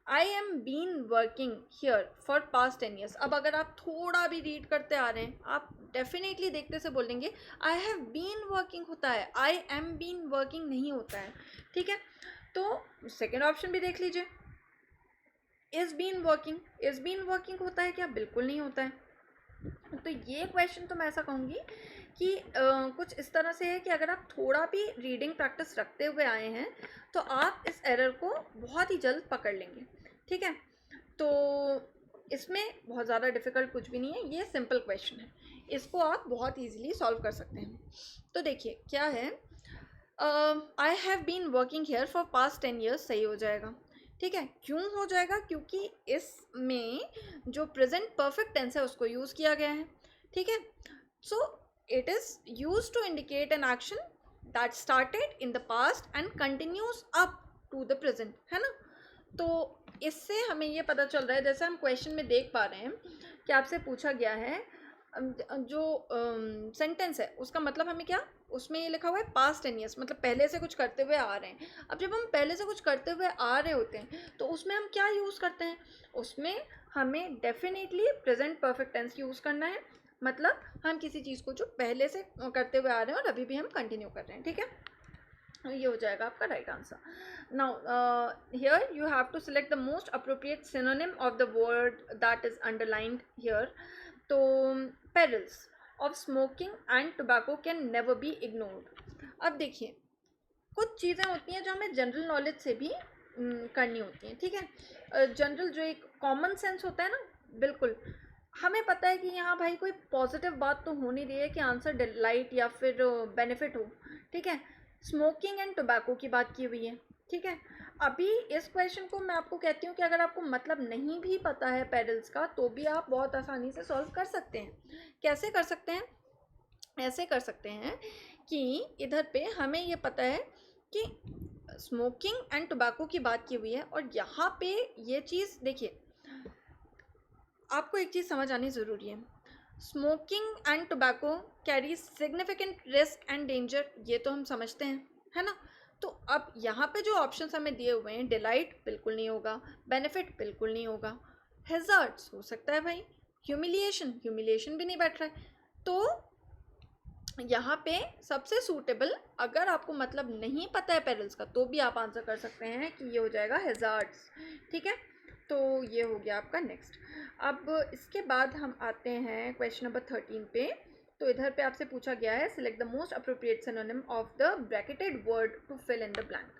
I am been working here for past 10 years. अब अगर आप थोड़ा भी read करते आ रहे हैं, आप डेफिनेटली देखते से बोलेंगे I have been working होता है, I am been working नहीं होता है, ठीक है। तो सेकेंड ऑप्शन भी देख लीजिए, is been working होता है क्या, बिल्कुल नहीं होता है। तो ये क्वेश्चन तो मैं ऐसा कहूँगी कि कुछ इस तरह से है कि अगर आप थोड़ा भी रीडिंग प्रैक्टिस रखते हुए आए हैं तो आप इस एरर को बहुत ही जल्द पकड़ लेंगे, ठीक है। तो इसमें बहुत ज़्यादा डिफ़िकल्ट कुछ भी नहीं है, ये सिंपल क्वेश्चन है, इसको आप बहुत ईजीली सॉल्व कर सकते हैं। तो देखिए क्या है, I have been working here for past 10 years सही हो जाएगा, ठीक है। क्यों हो जाएगा, क्योंकि इसमें जो प्रेजेंट परफेक्ट टेंस है उसको यूज़ किया गया है, ठीक है। So it is use to indicate an action that started in the past and continues up to the present, है ना। तो इससे हमें ये पता चल रहा है, जैसे हम क्वेश्चन में देख पा रहे हैं कि आपसे पूछा गया है जो सेंटेंस है उसका मतलब हमें क्या, उसमें ये लिखा हुआ है पास्ट टेनियस, मतलब पहले से कुछ करते हुए आ रहे हैं। अब जब हम पहले से कुछ करते हुए आ रहे होते हैं तो उसमें हम क्या यूज़ करते हैं, उसमें हमें definitely present perfect tense use करना है। मतलब हम किसी चीज़ को जो पहले से करते हुए आ रहे हैं और अभी भी हम कंटिन्यू कर रहे हैं, ठीक है। ये हो जाएगा आपका right answer. Now here you have to select the most appropriate synonym of the word that is underlined here. तो perils of smoking and tobacco can never be ignored. अब देखिए, कुछ चीज़ें होती हैं जो हमें जनरल नॉलेज से भी करनी होती हैं, ठीक है। जनरल जो एक कॉमन सेंस होता है ना, बिल्कुल हमें पता है कि यहाँ भाई कोई पॉजिटिव बात तो हो नहीं रही है कि आंसर डिलाइट या फिर बेनिफिट हो, ठीक है। स्मोकिंग एंड टोबैको की बात की हुई है, ठीक है। अभी इस क्वेश्चन को मैं आपको कहती हूँ कि अगर आपको मतलब नहीं भी पता है पेरिल्स का तो भी आप बहुत आसानी से सॉल्व कर सकते हैं। कैसे कर सकते हैं, ऐसे कर सकते हैं कि इधर पे हमें ये पता है कि स्मोकिंग एंड टोबैको की बात की हुई है और यहाँ पे ये चीज़ देखिए, आपको एक चीज़ समझ आनी ज़रूरी है। Smoking and tobacco carry significant risk and danger, ये तो हम समझते हैं, है ना। तो अब यहाँ पे जो ऑप्शंस हमें दिए हुए हैं, डिलाइट बिल्कुल नहीं होगा, बेनिफिट बिल्कुल नहीं होगा, हैज़ार्ड्स हो सकता है भाई, ह्यूमिलिएशन भी नहीं बैठ रहा है। तो यहाँ पे सबसे सूटेबल, अगर आपको मतलब नहीं पता है पेरिल्स का तो भी आप आंसर कर सकते हैं कि ये हो जाएगा हैज़ार्ड्स, ठीक है। तो ये हो गया आपका नेक्स्ट। अब इसके बाद हम आते हैं क्वेश्चन नंबर 13 पे। तो इधर पे आपसे पूछा गया है select the most appropriate synonym of the bracketed word to fill in the blank.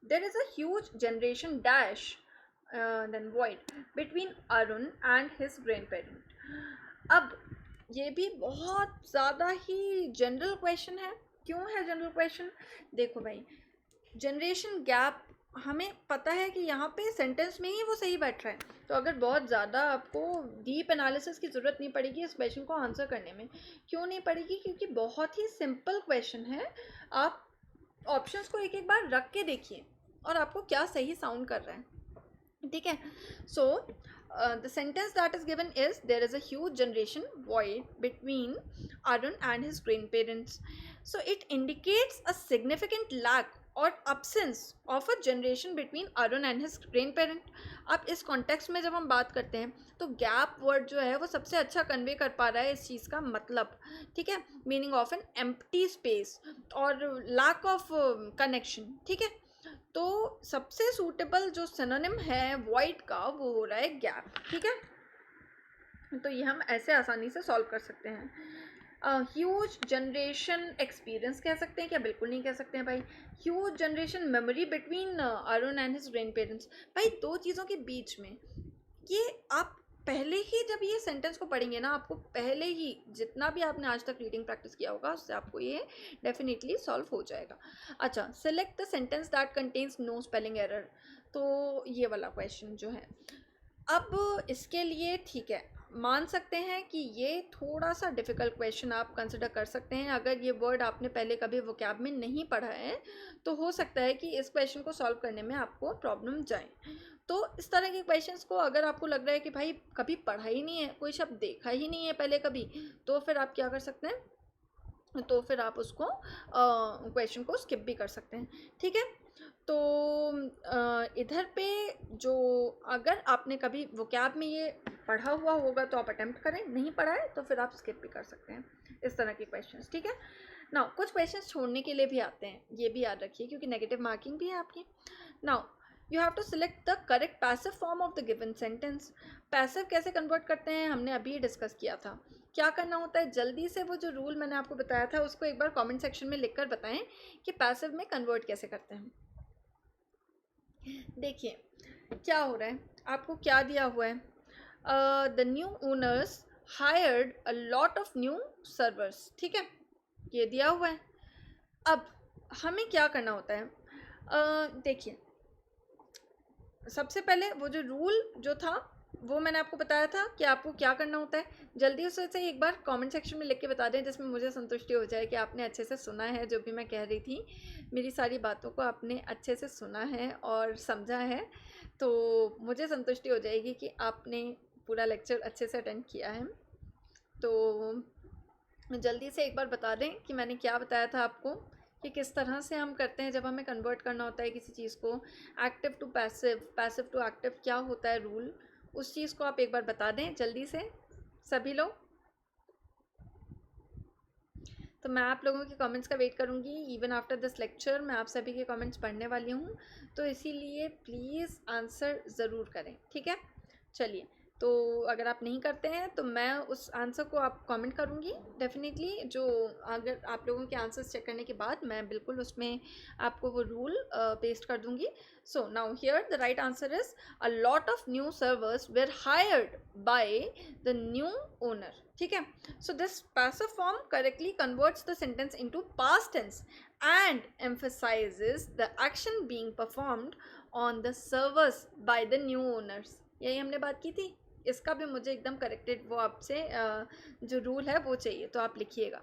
There is a huge generation dash then void between Arun and his grand parent. अब ये भी बहुत ज़्यादा ही जनरल क्वेश्चन है। क्यों है जनरल क्वेश्चन, देखो भाई, जनरेशन गैप हमें पता है कि यहाँ पे सेंटेंस में ही वो सही बैठ रहा है, तो अगर बहुत ज़्यादा आपको डीप एनालिसिस की ज़रूरत नहीं पड़ेगी इस क्वेश्चन को आंसर करने में। क्यों नहीं पड़ेगी, क्योंकि बहुत ही सिंपल क्वेश्चन है। आप ऑप्शंस को एक एक बार रख के देखिए और आपको क्या सही साउंड कर रहा है, ठीक है। So the sentence that is given is there is a huge generation void between Arun and his grandparents. So it indicates a significant lack or absence of a generation between Arun and his grandparent. अब इस context में जब हम बात करते हैं तो gap word जो है वो सबसे अच्छा कन्वे कर पा रहा है इस चीज़ का मतलब, ठीक है। Meaning of an empty space और लैक ऑफ कनेक्शन, ठीक है। तो सबसे सूटेबल जो सिनोनिम है वॉइड का वो हो रहा है गैप, ठीक है। तो ये हम ऐसे आसानी से सॉल्व कर सकते हैं। ह्यूज जनरेशन एक्सपीरियंस कह सकते हैं क्या, बिल्कुल नहीं कह सकते हैं भाई। Huge generation memory between Arun and his grand parents, भाई दो चीज़ों के बीच में, ये आप पहले ही जब ये सेंटेंस को पढ़ेंगे ना, आपको पहले ही जितना भी आपने आज तक रीडिंग प्रैक्टिस किया होगा उससे आपको ये डेफिनेटली सॉल्व हो जाएगा। अच्छा, select the sentence that contains no spelling error. तो ये वाला क्वेश्चन जो है, अब इसके लिए ठीक है, मान सकते हैं कि ये थोड़ा सा डिफ़िकल्ट क्वेश्चन आप कंसिडर कर सकते हैं। अगर ये वर्ड आपने पहले कभी वोकैब में नहीं पढ़ा है तो हो सकता है कि इस क्वेश्चन को सॉल्व करने में आपको प्रॉब्लम जाए। तो इस तरह के क्वेश्चंस को अगर आपको लग रहा है कि भाई कभी पढ़ा ही नहीं है, कोई शब्द देखा ही नहीं है पहले कभी, तो फिर आप क्या कर सकते हैं, तो फिर आप उसको क्वेश्चन को स्किप भी कर सकते हैं, ठीक है। तो इधर पे जो, अगर आपने कभी वोकैब में ये पढ़ा हुआ होगा तो आप अटेम्प्ट करें, नहीं पढ़ा है तो फिर आप स्किप भी कर सकते हैं इस तरह के क्वेश्चंस, ठीक है नाउ। कुछ क्वेश्चंस छोड़ने के लिए भी आते हैं, ये भी याद रखिए क्योंकि नेगेटिव मार्किंग भी है आपकी। Now you have to select the correct passive form of the given sentence. Passive कैसे कन्वर्ट करते हैं हमने अभी डिस्कस किया था। क्या करना होता है, जल्दी से वो जो रूल मैंने आपको बताया था उसको एक बार कमेंट सेक्शन में लिखकर बताएं कि पैसिव में कन्वर्ट कैसे करते हैं। देखिए क्या हो रहा है, आपको क्या दिया हुआ है, the new owners hired a lot of new servers, ठीक है, ये दिया हुआ है। अब हमें क्या करना होता है, देखिए सबसे पहले वो जो रूल जो था वो मैंने आपको बताया था कि आपको क्या करना होता है। जल्दी से एक बार कमेंट सेक्शन में लिख के बता दें जिसमें मुझे संतुष्टि हो जाए कि आपने अच्छे से सुना है, जो भी मैं कह रही थी मेरी सारी बातों को आपने अच्छे से सुना है और समझा है, तो मुझे संतुष्टि हो जाएगी कि आपने पूरा लेक्चर अच्छे से अटेंड किया है। तो जल्दी से एक बार बता दें कि मैंने क्या बताया था आपको, कि किस तरह से हम करते हैं जब हमें कन्वर्ट करना होता है किसी चीज़ को active to passive, passive to active, क्या होता है रूल, उस चीज़ को आप एक बार बता दें जल्दी से सभी लोग। तो मैं आप लोगों के कमेंट्स का वेट करूंगी। इवन आफ्टर दिस लेक्चर मैं आप सभी के कमेंट्स पढ़ने वाली हूँ, तो इसीलिए प्लीज़ आंसर ज़रूर करें, ठीक है। चलिए, तो अगर आप नहीं करते हैं तो मैं उस आंसर को आप कमेंट करूँगी डेफिनेटली, जो अगर आप लोगों के आंसर्स चेक करने के बाद मैं बिल्कुल उसमें आपको वो रूल पेस्ट कर दूँगी। So now here the right answer is a lot of new servers were hired by the new owner, ठीक है। So this passive form correctly converts the sentence into past tense and emphasizes the action being performed on the servers by the new owners. यही हमने बात की थी। इसका भी मुझे एकदम करेक्टेड वो आपसे जो रूल है वो चाहिए, तो आप लिखिएगा।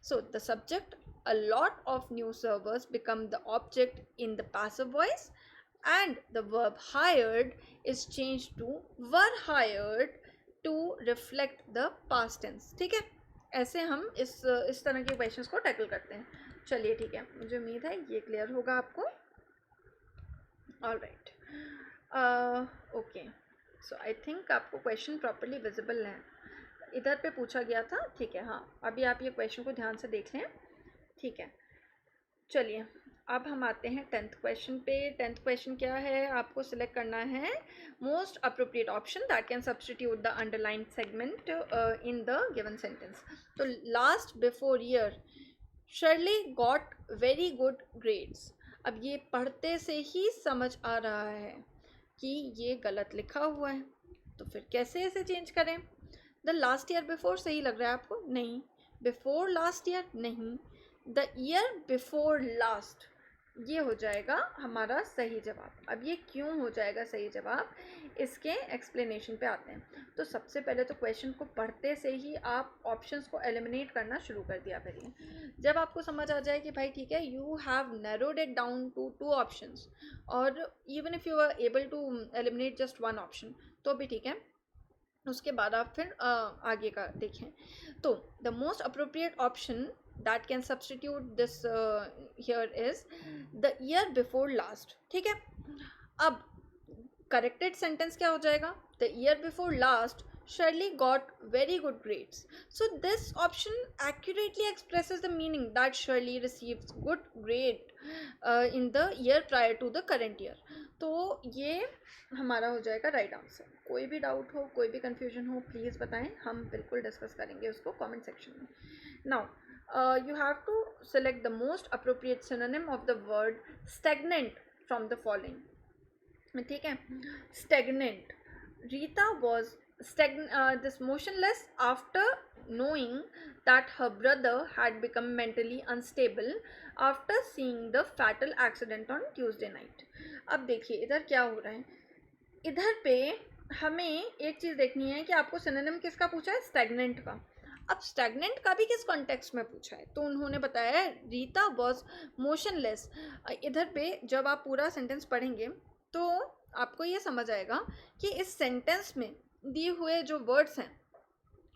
So the subject, a lot of new servers become the object in the passive voice and the verb hired is changed to were hired to reflect the past tense, ठीक है। ऐसे हम इस तरह के क्वेश्चंस को टैकल करते हैं। चलिए ठीक है, मुझे उम्मीद है ये क्लियर होगा आपको। All right, okay, so I think आपको क्वेश्चन प्रॉपरली विजिबल है। इधर पे पूछा गया था, ठीक है। हाँ, अभी आप ये क्वेश्चन को ध्यान से देख लें, ठीक है। चलिए, अब हम आते हैं 10th क्वेश्चन पे। 10th क्वेश्चन क्या है, आपको सिलेक्ट करना है most appropriate option that can substitute the underline segment in the given sentence. तो last before year Shirley got very good grades. अब ये पढ़ते से ही समझ आ रहा है कि ये गलत लिखा हुआ है, तो फिर कैसे इसे चेंज करें। द लास्ट ईयर बिफोर सही लग रहा है आपको? नहीं। Before last year? नहीं। द ईयर बिफोर लास्ट, ये हो जाएगा हमारा सही जवाब। अब ये क्यों हो जाएगा सही जवाब, इसके एक्सप्लेनेशन पे आते हैं। तो सबसे पहले तो क्वेश्चन को पढ़ते से ही आप ऑप्शंस को एलिमिनेट करना शुरू कर दिया करिए। जब आपको समझ आ जाए कि भाई ठीक है, you have narrowed it down to 2 options, और even if you are able to eliminate just 1 option तो भी ठीक है, उसके बाद आप फिर आगे का देखें। तो the most appropriate option that can substitute this here is the year before last, ठीक है। अब करेक्टेड सेंटेंस क्या हो जाएगा, the year before last Shirley got very good grades. So this option accurately expresses the meaning that Shirley receives good grade in the year prior to the current year. तो ये हमारा हो जाएगा right answer. कोई भी doubt हो, कोई भी कंफ्यूजन हो, प्लीज़ बताएं, हम बिल्कुल डिस्कस करेंगे उसको कमेंट सेक्शन में। Now you have to select the most appropriate synonym of the word stagnant from the following, ठीक है। stagnant, Rita was this motionless after knowing that her brother had become mentally unstable after seeing the fatal accident on Tuesday night. अब देखिए इधर क्या हो रहा है, इधर पे हमें एक चीज़ देखनी है कि आपको सिनोनिम किसका पूछा है, स्टैग्नेंट का। अब स्टैग्नेंट का भी किस कॉन्टेक्स्ट में पूछा है, तो उन्होंने बताया है रीता वॉज मोशनलेस। इधर पे जब आप पूरा सेंटेंस पढ़ेंगे तो आपको ये समझ आएगा कि इस सेंटेंस में दिए हुए जो वर्ड्स हैं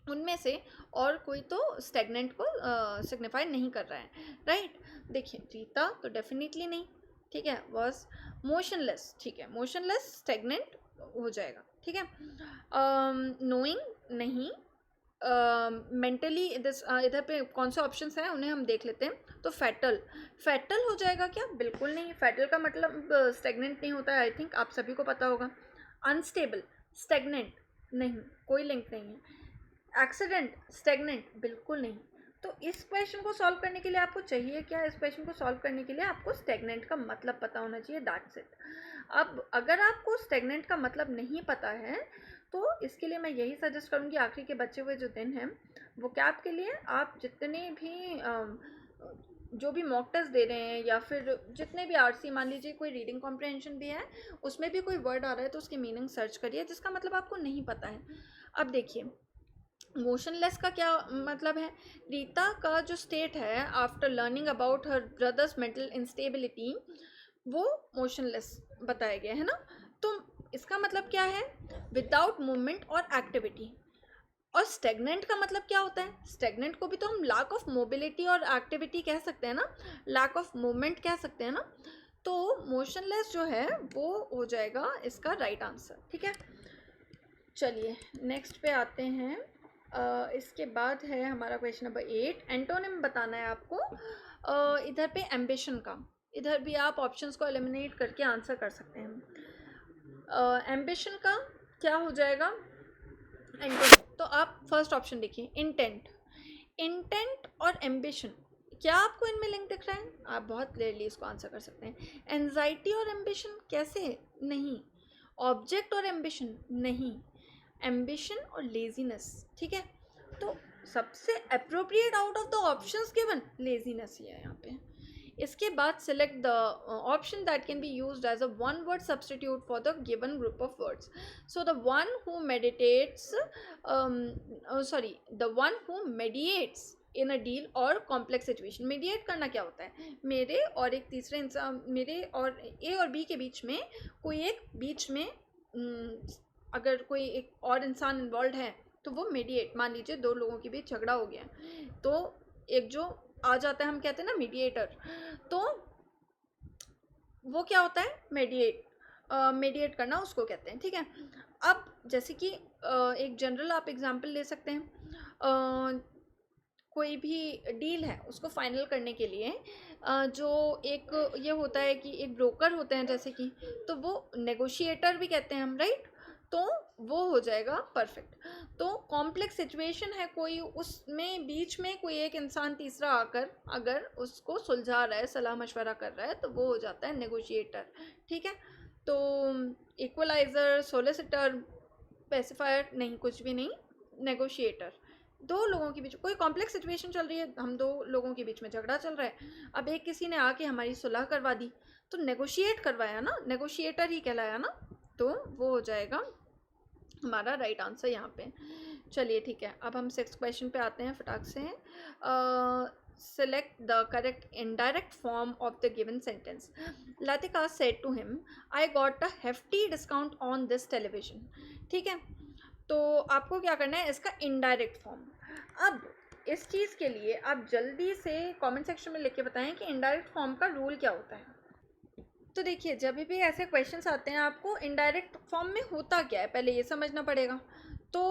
उनमें से और कोई तो स्टैग्नेंट को सिग्निफाई नहीं कर रहा है, राइट। देखिए रीता तो डेफिनेटली नहीं, ठीक है। वॉज मोशनलेस, ठीक है, मोशनलेस स्टैग्नेंट हो जाएगा, ठीक है। नोइंग नहीं, मेंटली इधर पे कौन से ऑप्शंस हैं उन्हें हम देख लेते हैं। तो फैटल, फैटल हो जाएगा क्या, बिल्कुल नहीं। फैटल का मतलब स्टेगनेंट नहीं होता है, आई थिंक आप सभी को पता होगा। अनस्टेबल, स्टेगनेंट नहीं, कोई लिंक नहीं है। एक्सीडेंट, स्टेगनेंट बिल्कुल नहीं। तो इस क्वेश्चन को सॉल्व करने के लिए आपको चाहिए क्या, इस क्वेश्चन को सॉल्व करने के लिए आपको स्टेगनेंट का मतलब पता होना चाहिए, दैट्स इट। अब अगर आपको स्टेगनेंट का मतलब नहीं पता है तो इसके लिए मैं यही सजेस्ट करूँगी, आखिरी के बचे हुए जो दिन हैं वो कैब के लिए आप जितने भी जो भी मॉक टेस्ट दे रहे हैं या फिर जितने भी आरसी, मान लीजिए कोई रीडिंग कॉम्प्रहेंशन भी है उसमें भी कोई वर्ड आ रहा है तो उसकी मीनिंग सर्च करिए जिसका मतलब आपको नहीं पता है। अब देखिए मोशनलेस का क्या मतलब है, रीता का जो स्टेट है after learning about her brothers mental instability वो मोशनलेस बताया गया है ना। तो इसका मतलब क्या है, विदाउट मूवमेंट और एक्टिविटी। और स्टेगनेंट का मतलब क्या होता है? स्टेगनेंट को भी तो हम लैक ऑफ मोबिलिटी और एक्टिविटी कह सकते हैं ना, लैक ऑफ मूवमेंट कह सकते हैं ना। तो मोशनलेस जो है वो हो जाएगा इसका राइट आंसर। ठीक है, चलिए नेक्स्ट पे आते हैं। इसके बाद है हमारा क्वेश्चन नंबर 8, एंटोनिम बताना है आपको। इधर पे एम्बिशन का, इधर भी आप ऑप्शंस को एलिमिनेट करके आंसर कर सकते हैं। एम्बिशन का क्या हो जाएगा? एंटोनिम। तो आप फर्स्ट ऑप्शन देखिए, इंटेंट। इंटेंट और एम्बिशन, क्या आपको इनमें लिंक दिख रहा है? आप बहुत क्लियरली इसको आंसर कर सकते हैं। एंजाइटी और एम्बिशन कैसे? नहीं। ऑब्जेक्ट और एम्बिशन नहीं। एम्बिशन और लेजीनेस। ठीक है, तो सबसे appropriate out of the options given laziness ही है यहाँ पे। इसके बाद select the option that can be used as a one word substitute for the given group of words. So the one who meditates, the one who mediates in a deal और complex situation. Mediate करना क्या होता है? मेरे और एक तीसरे इंसान, मेरे और ए और बी के बीच में कोई एक बीच में अगर कोई एक और इंसान इन्वॉल्व है तो वो मीडिएट, मान लीजिए दो लोगों के बीच झगड़ा हो गया तो एक जो आ जाता है, हम कहते हैं ना मीडिएटर, तो वो क्या होता है? मीडिएट करना उसको कहते हैं। ठीक है, अब जैसे कि एक जनरल आप एग्जांपल ले सकते हैं। कोई भी डील है उसको फाइनल करने के लिए जो एक ये होता है कि एक ब्रोकर होते हैं जैसे कि, तो वो नेगोशिएटर भी कहते हैं हम, राइट? तो वो हो जाएगा परफेक्ट। तो कॉम्प्लेक्स सिचुएशन है कोई, उसमें बीच में कोई एक इंसान तीसरा आकर अगर उसको सुलझा रहा है, सलाह मशवरा कर रहा है, तो वो हो जाता है नेगोशिएटर। ठीक है, तो इक्वलाइज़र, सोलिसिटर, पेसिफायर नहीं, कुछ भी नहीं, नेगोशिएटर। दो लोगों के बीच कोई कॉम्प्लेक्स सिचुएशन चल रही है, हम दो लोगों के बीच में झगड़ा चल रहा है, अब एक किसी ने आके हमारी सुलह करवा दी तो नेगोशिएट करवाया ना, नेगोशिएटर ही कहलाया ना, तो वो हो जाएगा हमारा राइट आंसर यहाँ पे। चलिए ठीक है, अब हम 6th क्वेश्चन पे आते हैं फटाक से। select the correct indirect form of the given sentence. Latika said to him, I got a hefty discount on this television. ठीक है, तो आपको क्या करना है? इसका इनडायरेक्ट फॉर्म। अब इस चीज़ के लिए आप जल्दी से कमेंट सेक्शन में लिख के बताएं कि इनडायरेक्ट फॉर्म का रूल क्या होता है। तो देखिए, जब भी ऐसे क्वेश्चंस आते हैं आपको इनडायरेक्ट फॉर्म में होता क्या है पहले ये समझना पड़ेगा। तो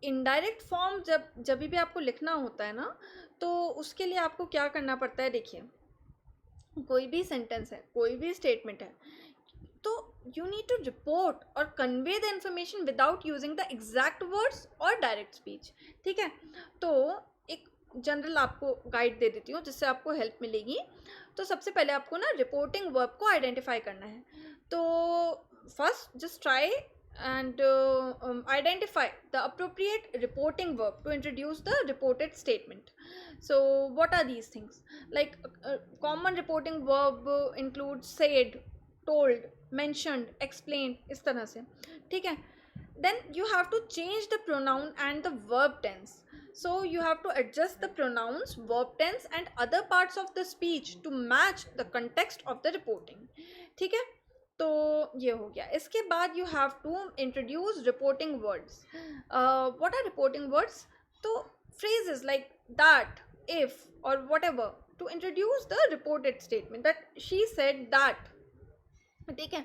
इनडायरेक्ट फॉर्म जब भी आपको लिखना होता है ना, तो उसके लिए आपको क्या करना पड़ता है? देखिए, कोई भी सेंटेंस है, कोई भी स्टेटमेंट है, तो यू नीड टू रिपोर्ट और convey the information without using the exact words और डायरेक्ट स्पीच। ठीक है, तो एक जनरल आपको गाइड दे देती हूँ जिससे आपको हेल्प मिलेगी। तो सबसे पहले आपको ना रिपोर्टिंग वर्ब को आइडेंटिफाई करना है। तो first just try and identify the appropriate reporting verb to introduce the reported statement. So what are these things? Like common reporting verb includes said, told, mentioned, explained, इस तरह से। ठीक है, then you have to change the pronoun and the verb tense. So you have to adjust the pronouns, verb tense and other parts of the speech to match the context of the reporting. ठीक है, तो ये हो गया। इसके बाद you have to introduce reporting words. What are reporting words? तो phrases like that, if or whatever to introduce the reported statement that she said that. ठीक है,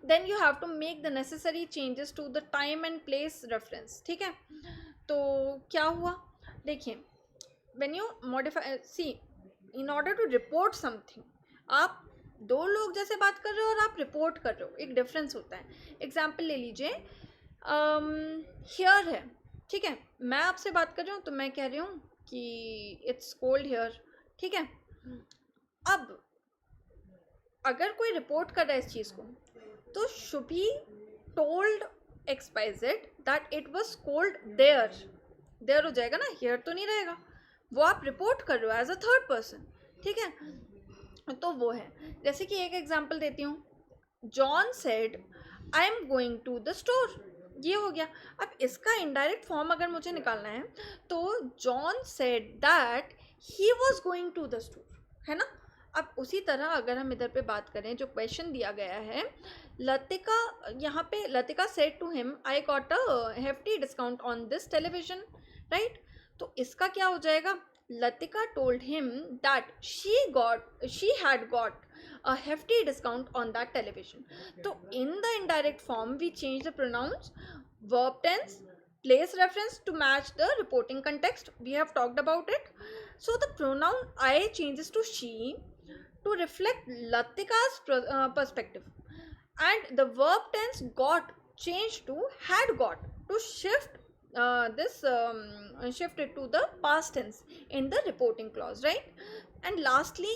then you have to make the necessary changes to the time and place reference. ठीक है, तो क्या हुआ? देखिए, when you modify, see, in order to report something, आप दो लोग जैसे बात कर रहे हो और आप रिपोर्ट कर रहे हो, एक डिफरेंस होता है। एग्जाम्पल ले लीजिए, हियर है, ठीक है, मैं आपसे बात कर रही हूँ तो मैं कह रही हूँ कि इट्स कोल्ड हियर। ठीक है, अब अगर कोई रिपोर्ट कर रहा है इस चीज़ को, तो should be told XYZ that it was cold there. There हो जाएगा ना, हियर तो नहीं रहेगा, वो आप रिपोर्ट कर रहे हो एज अ थर्ड पर्सन। ठीक है, तो वो है। जैसे कि एक एग्जांपल देती हूँ, John said I am going to the store, ये हो गया। अब इसका इनडायरेक्ट फॉर्म अगर मुझे निकालना है तो John said that he was going to the store, है ना। अब उसी तरह अगर हम इधर पे बात करें, जो क्वेश्चन दिया गया है, लतिका, यहाँ पे Latika said to him I got a hefty discount on this television, right. तो इसका क्या हो जाएगा, Latika told him that she had got a hefty discount on that television. So in the indirect form we change the pronouns, verb tense, place reference to match the reporting context. We have talked about it. So the pronoun I changes to she to reflect Latika's perspective, and the verb tense got changed to had got to shift shift it to the past tense in the reporting clause, right. And lastly,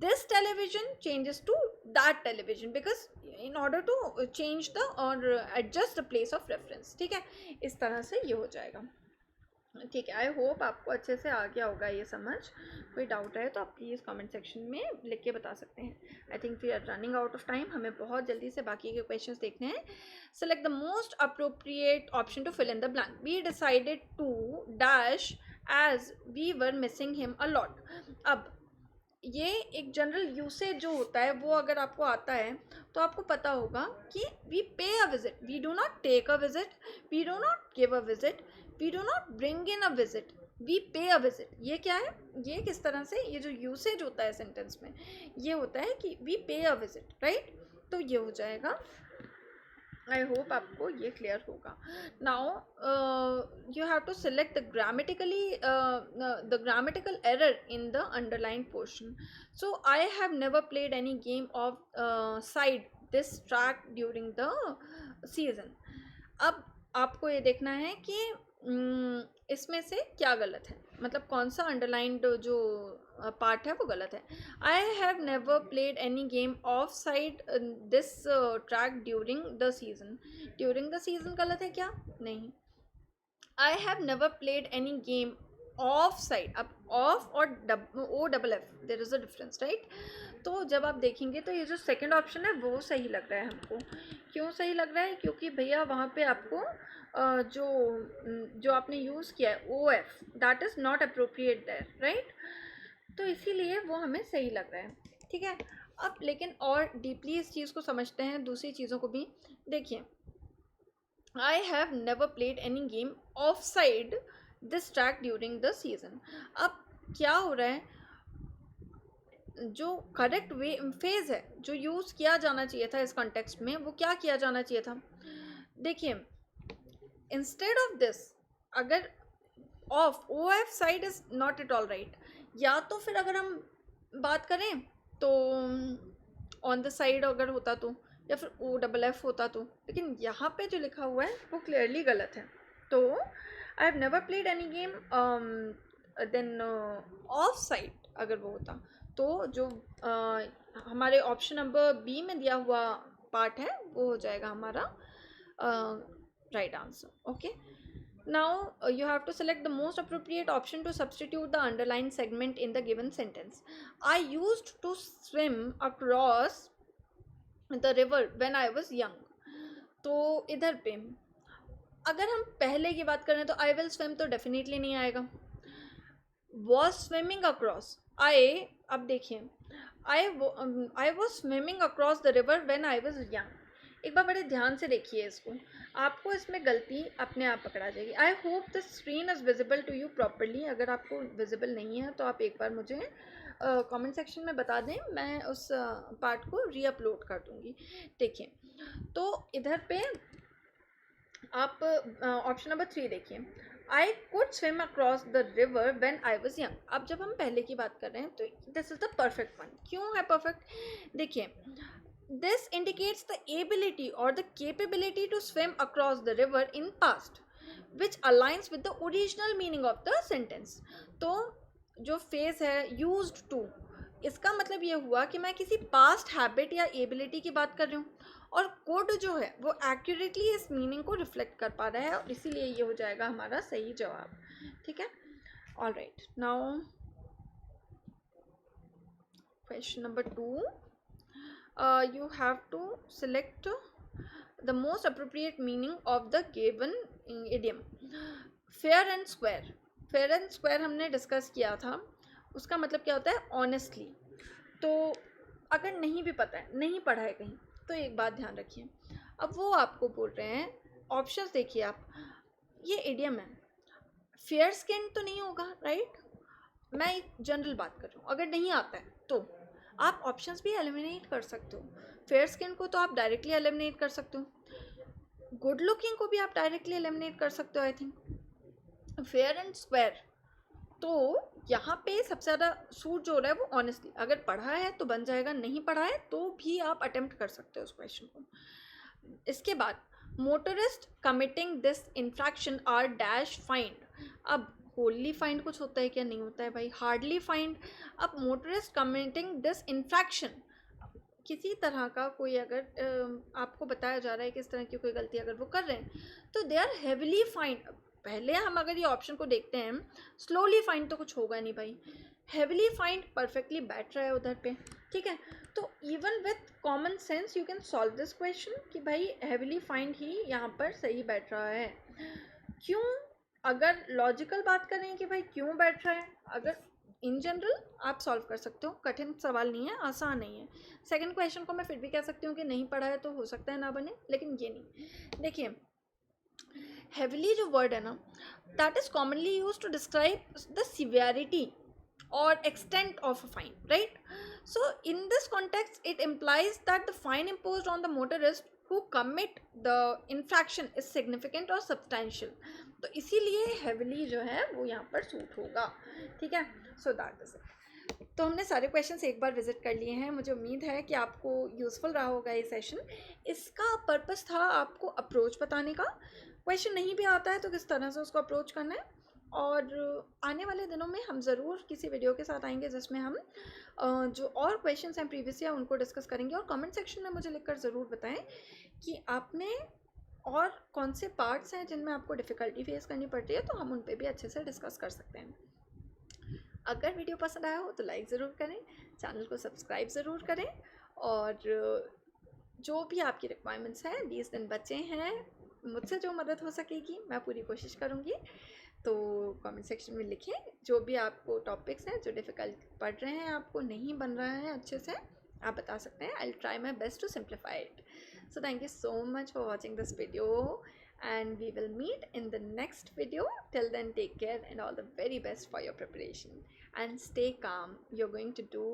this television changes to that television because in order to change the or adjust the place of reference, ठीक है, इस तरह से ये हो जाएगा, ठीक है। आई होप आपको अच्छे से आ गया होगा ये समझ। कोई डाउट है तो आप प्लीज़ कमेंट सेक्शन में लिख के बता सकते हैं। I think we are running out of time, हमें बहुत जल्दी से बाकी के क्वेश्चंस देखने हैं। Select the most appropriate option to fill in the blank. We decided to dash as we were missing him a lot. अब ये एक जनरल यूसेज जो होता है वो अगर आपको आता है तो आपको पता होगा कि we pay a visit, we do not take a visit, we do not give a visit, we do not bring in a visit, we pay a visit. ये क्या है, ये किस तरह से, ये जो यूसेज होता है सेंटेंस में ये होता है कि we pay a visit, right. तो ये हो जाएगा। आई होप आपको ये क्लियर होगा। Now you have to select the grammatical error in the underline portion. So I have never played any game of side this track during the season. अब आपको ये देखना है कि इसमें से क्या गलत है, मतलब कौन सा अंडरलाइंड जो पार्ट है वो गलत है। I have never played any game of side this track during the season. During the season गलत है क्या, नहीं। I have never played any game of side, अब ऑफ और O double F there is a difference, right. तो जब आप देखेंगे तो ये जो सेकंड ऑप्शन है वो सही लग रहा है हमको। क्यों सही लग रहा है, क्योंकि भैया वहाँ पे आपको जो आपने यूज़ किया है O F, that is not appropriate there, right. तो इसीलिए वो हमें सही लग रहा है, ठीक है। अब लेकिन और डीपली इस चीज़ को समझते हैं, दूसरी चीज़ों को भी देखिए। आई have never played any game of side this track during the season. अब क्या हो रहा है, जो करेक्ट वे फेज है जो यूज़ किया जाना चाहिए था इस कॉन्टेक्स्ट में, वो क्या किया जाना चाहिए था। देखिए, इंस्टेड ऑफ दिस, अगर of O F side is not at all right, या तो फिर अगर हम बात करें तो ऑन द साइड अगर होता तो, या फिर ओ डबल एफ होता तो, लेकिन यहाँ पे जो लिखा हुआ है वो क्लियरली गलत है। तो I have never played any game then of side अगर वो होता तो जो हमारे ऑप्शन नंबर बी में दिया हुआ पार्ट है वो हो जाएगा हमारा right answer. Okay, now you have to select the most appropriate option to substitute the underlined segment in the given sentence. I used to swim across the river when I was young. तो इधर पे अगर हम पहले की बात करें तो I will swim तो डेफिनेटली नहीं आएगा। was swimming across, I, अब देखिए, I was swimming across the river when I was young। एक बार बड़े ध्यान से देखिए इसको, आपको इसमें गलती अपने आप पकड़ा जाएगी। I hope the screen is visible to you properly. अगर आपको विजिबल नहीं है तो आप एक बार मुझे कमेंट सेक्शन में बता दें, मैं उस पार्ट को रीअपलोड कर दूँगी। देखिए, तो इधर पे आप ऑप्शन नंबर 3 देखिए, I could swim across the river when I was young. अब जब हम पहले की बात कर रहे हैं तो this is the perfect one. क्यों है परफेक्ट, देखिए, this indicates the ability or the capability to swim across the river in past, which aligns with the original meaning of the sentence। तो जो फेज है used to, इसका मतलब ये हुआ कि मैं किसी पास्ट हैबिट या एबिलिटी की बात कर रही हूँ, और कोड जो है वो एक्यूरेटली इस मीनिंग को रिफ्लेक्ट कर पा रहा है, और इसीलिए ये हो जाएगा हमारा सही जवाब, ठीक है। All right, now question number 2, you have to select the most appropriate meaning of the given idiom। fair and square, fair and square हमने डिस्कस किया था, उसका मतलब क्या होता है, ऑनेस्टली। तो अगर नहीं भी पता है, नहीं पढ़ा है कहीं, तो एक बात ध्यान रखिए, अब वो आपको बोल रहे हैं ऑप्शंस, देखिए आप, ये इडियम है, फेयर स्किन तो नहीं होगा, राइट। मैं एक जनरल बात कर रही हूँ, अगर नहीं आता है तो आप ऑप्शंस भी एलिमिनेट कर सकते हो। फेयर स्किन को तो आप डायरेक्टली एलिमिनेट कर सकते हो, गुड लुकिंग को भी आप डायरेक्टली एलिमिनेट कर सकते हो I think. Fair and square, तो यहाँ पे सबसे ज़्यादा सूट जो हो रहा है वो ऑनेस्टली, अगर पढ़ा है तो बन जाएगा, नहीं पढ़ा है तो भी आप अटेम्प्ट कर सकते हो उस क्वेश्चन को। इसके बाद motorist committing this infraction are dash fined. अब होली फाइंड कुछ होता है क्या, नहीं होता है भाई, हार्डली फाइंड। अब मोटरिस्ट कमिटिंग दिस इन्फ्रैक्शन, किसी तरह का कोई अगर आपको बताया जा रहा है कि इस तरह की कोई गलती अगर वो कर रहे हैं तो दे आर हेविली फाइंड। पहले हम अगर ये ऑप्शन को देखते हैं, स्लोली फाइंड तो कुछ होगा नहीं भाई, हेविली फाइंड परफेक्टली बैठ रहा है उधर पे, ठीक है। तो even with common sense you can solve this question कि भाई हेविली फाइंड ही यहाँ पर सही बैठ रहा है। क्यों, अगर लॉजिकल बात करें कि भाई क्यों बैठ रहा है, अगर इन जनरल आप सॉल्व कर सकते हो, कठिन सवाल नहीं है, आसान नहीं है। सेकंड क्वेश्चन को मैं फिर भी कह सकती हूँ कि नहीं पढ़ा है तो हो सकता है ना बने, लेकिन ये नहीं। देखिए हेविली जो वर्ड है ना, that is commonly use to describe the severity or extent of a fine, right? So in this context it implies that the fine imposed on the motorist who commit the infraction is significant or substantial, तो इसीलिए heavily जो है वो यहाँ पर suit होगा, ठीक है। so that is it। तो हमने सारे क्वेश्चंस एक बार विजिट कर लिए हैं, मुझे उम्मीद है कि आपको यूज़फुल रहा होगा ये सेशन। इसका पर्पस था आपको अप्रोच बताने का, क्वेश्चन नहीं भी आता है तो किस तरह से उसको अप्रोच करना है। और आने वाले दिनों में हम ज़रूर किसी वीडियो के साथ आएंगे जिसमें हम जो और क्वेश्चंस हैं प्रीवियस ईयर उनको डिस्कस करेंगे। और कमेंट सेक्शन में मुझे लिखकर ज़रूर बताएं कि आपने और कौन से पार्ट्स हैं जिनमें आपको डिफ़िकल्टी फेस करनी पड़ती है, तो हम उन पे भी अच्छे से डिस्कस कर सकते हैं। अगर वीडियो पसंद आया हो तो लाइक ज़रूर करें, चैनल को सब्सक्राइब ज़रूर करें, और जो भी आपकी रिक्वायरमेंट्स हैं, 20 दिन बचे हैं, मुझसे जो मदद हो सकेगी मैं पूरी कोशिश करूँगी। तो कमेंट सेक्शन में लिखें जो भी आपको टॉपिक्स हैं जो डिफ़िकल्ट पढ़ रहे हैं, आपको नहीं बन रहा है अच्छे से, आप बता सकते हैं। I will try my best to simplify it. So thank you so much for watching this video, and we will meet in the next video. Till then, take care and all the very best for your preparation, and stay calm. You're going to do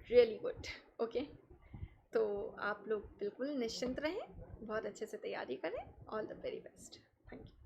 really good, okay? तो आप लोग बिल्कुल निश्चिंत रहें, बहुत अच्छे से तैयारी करें। All the very best. Thank you.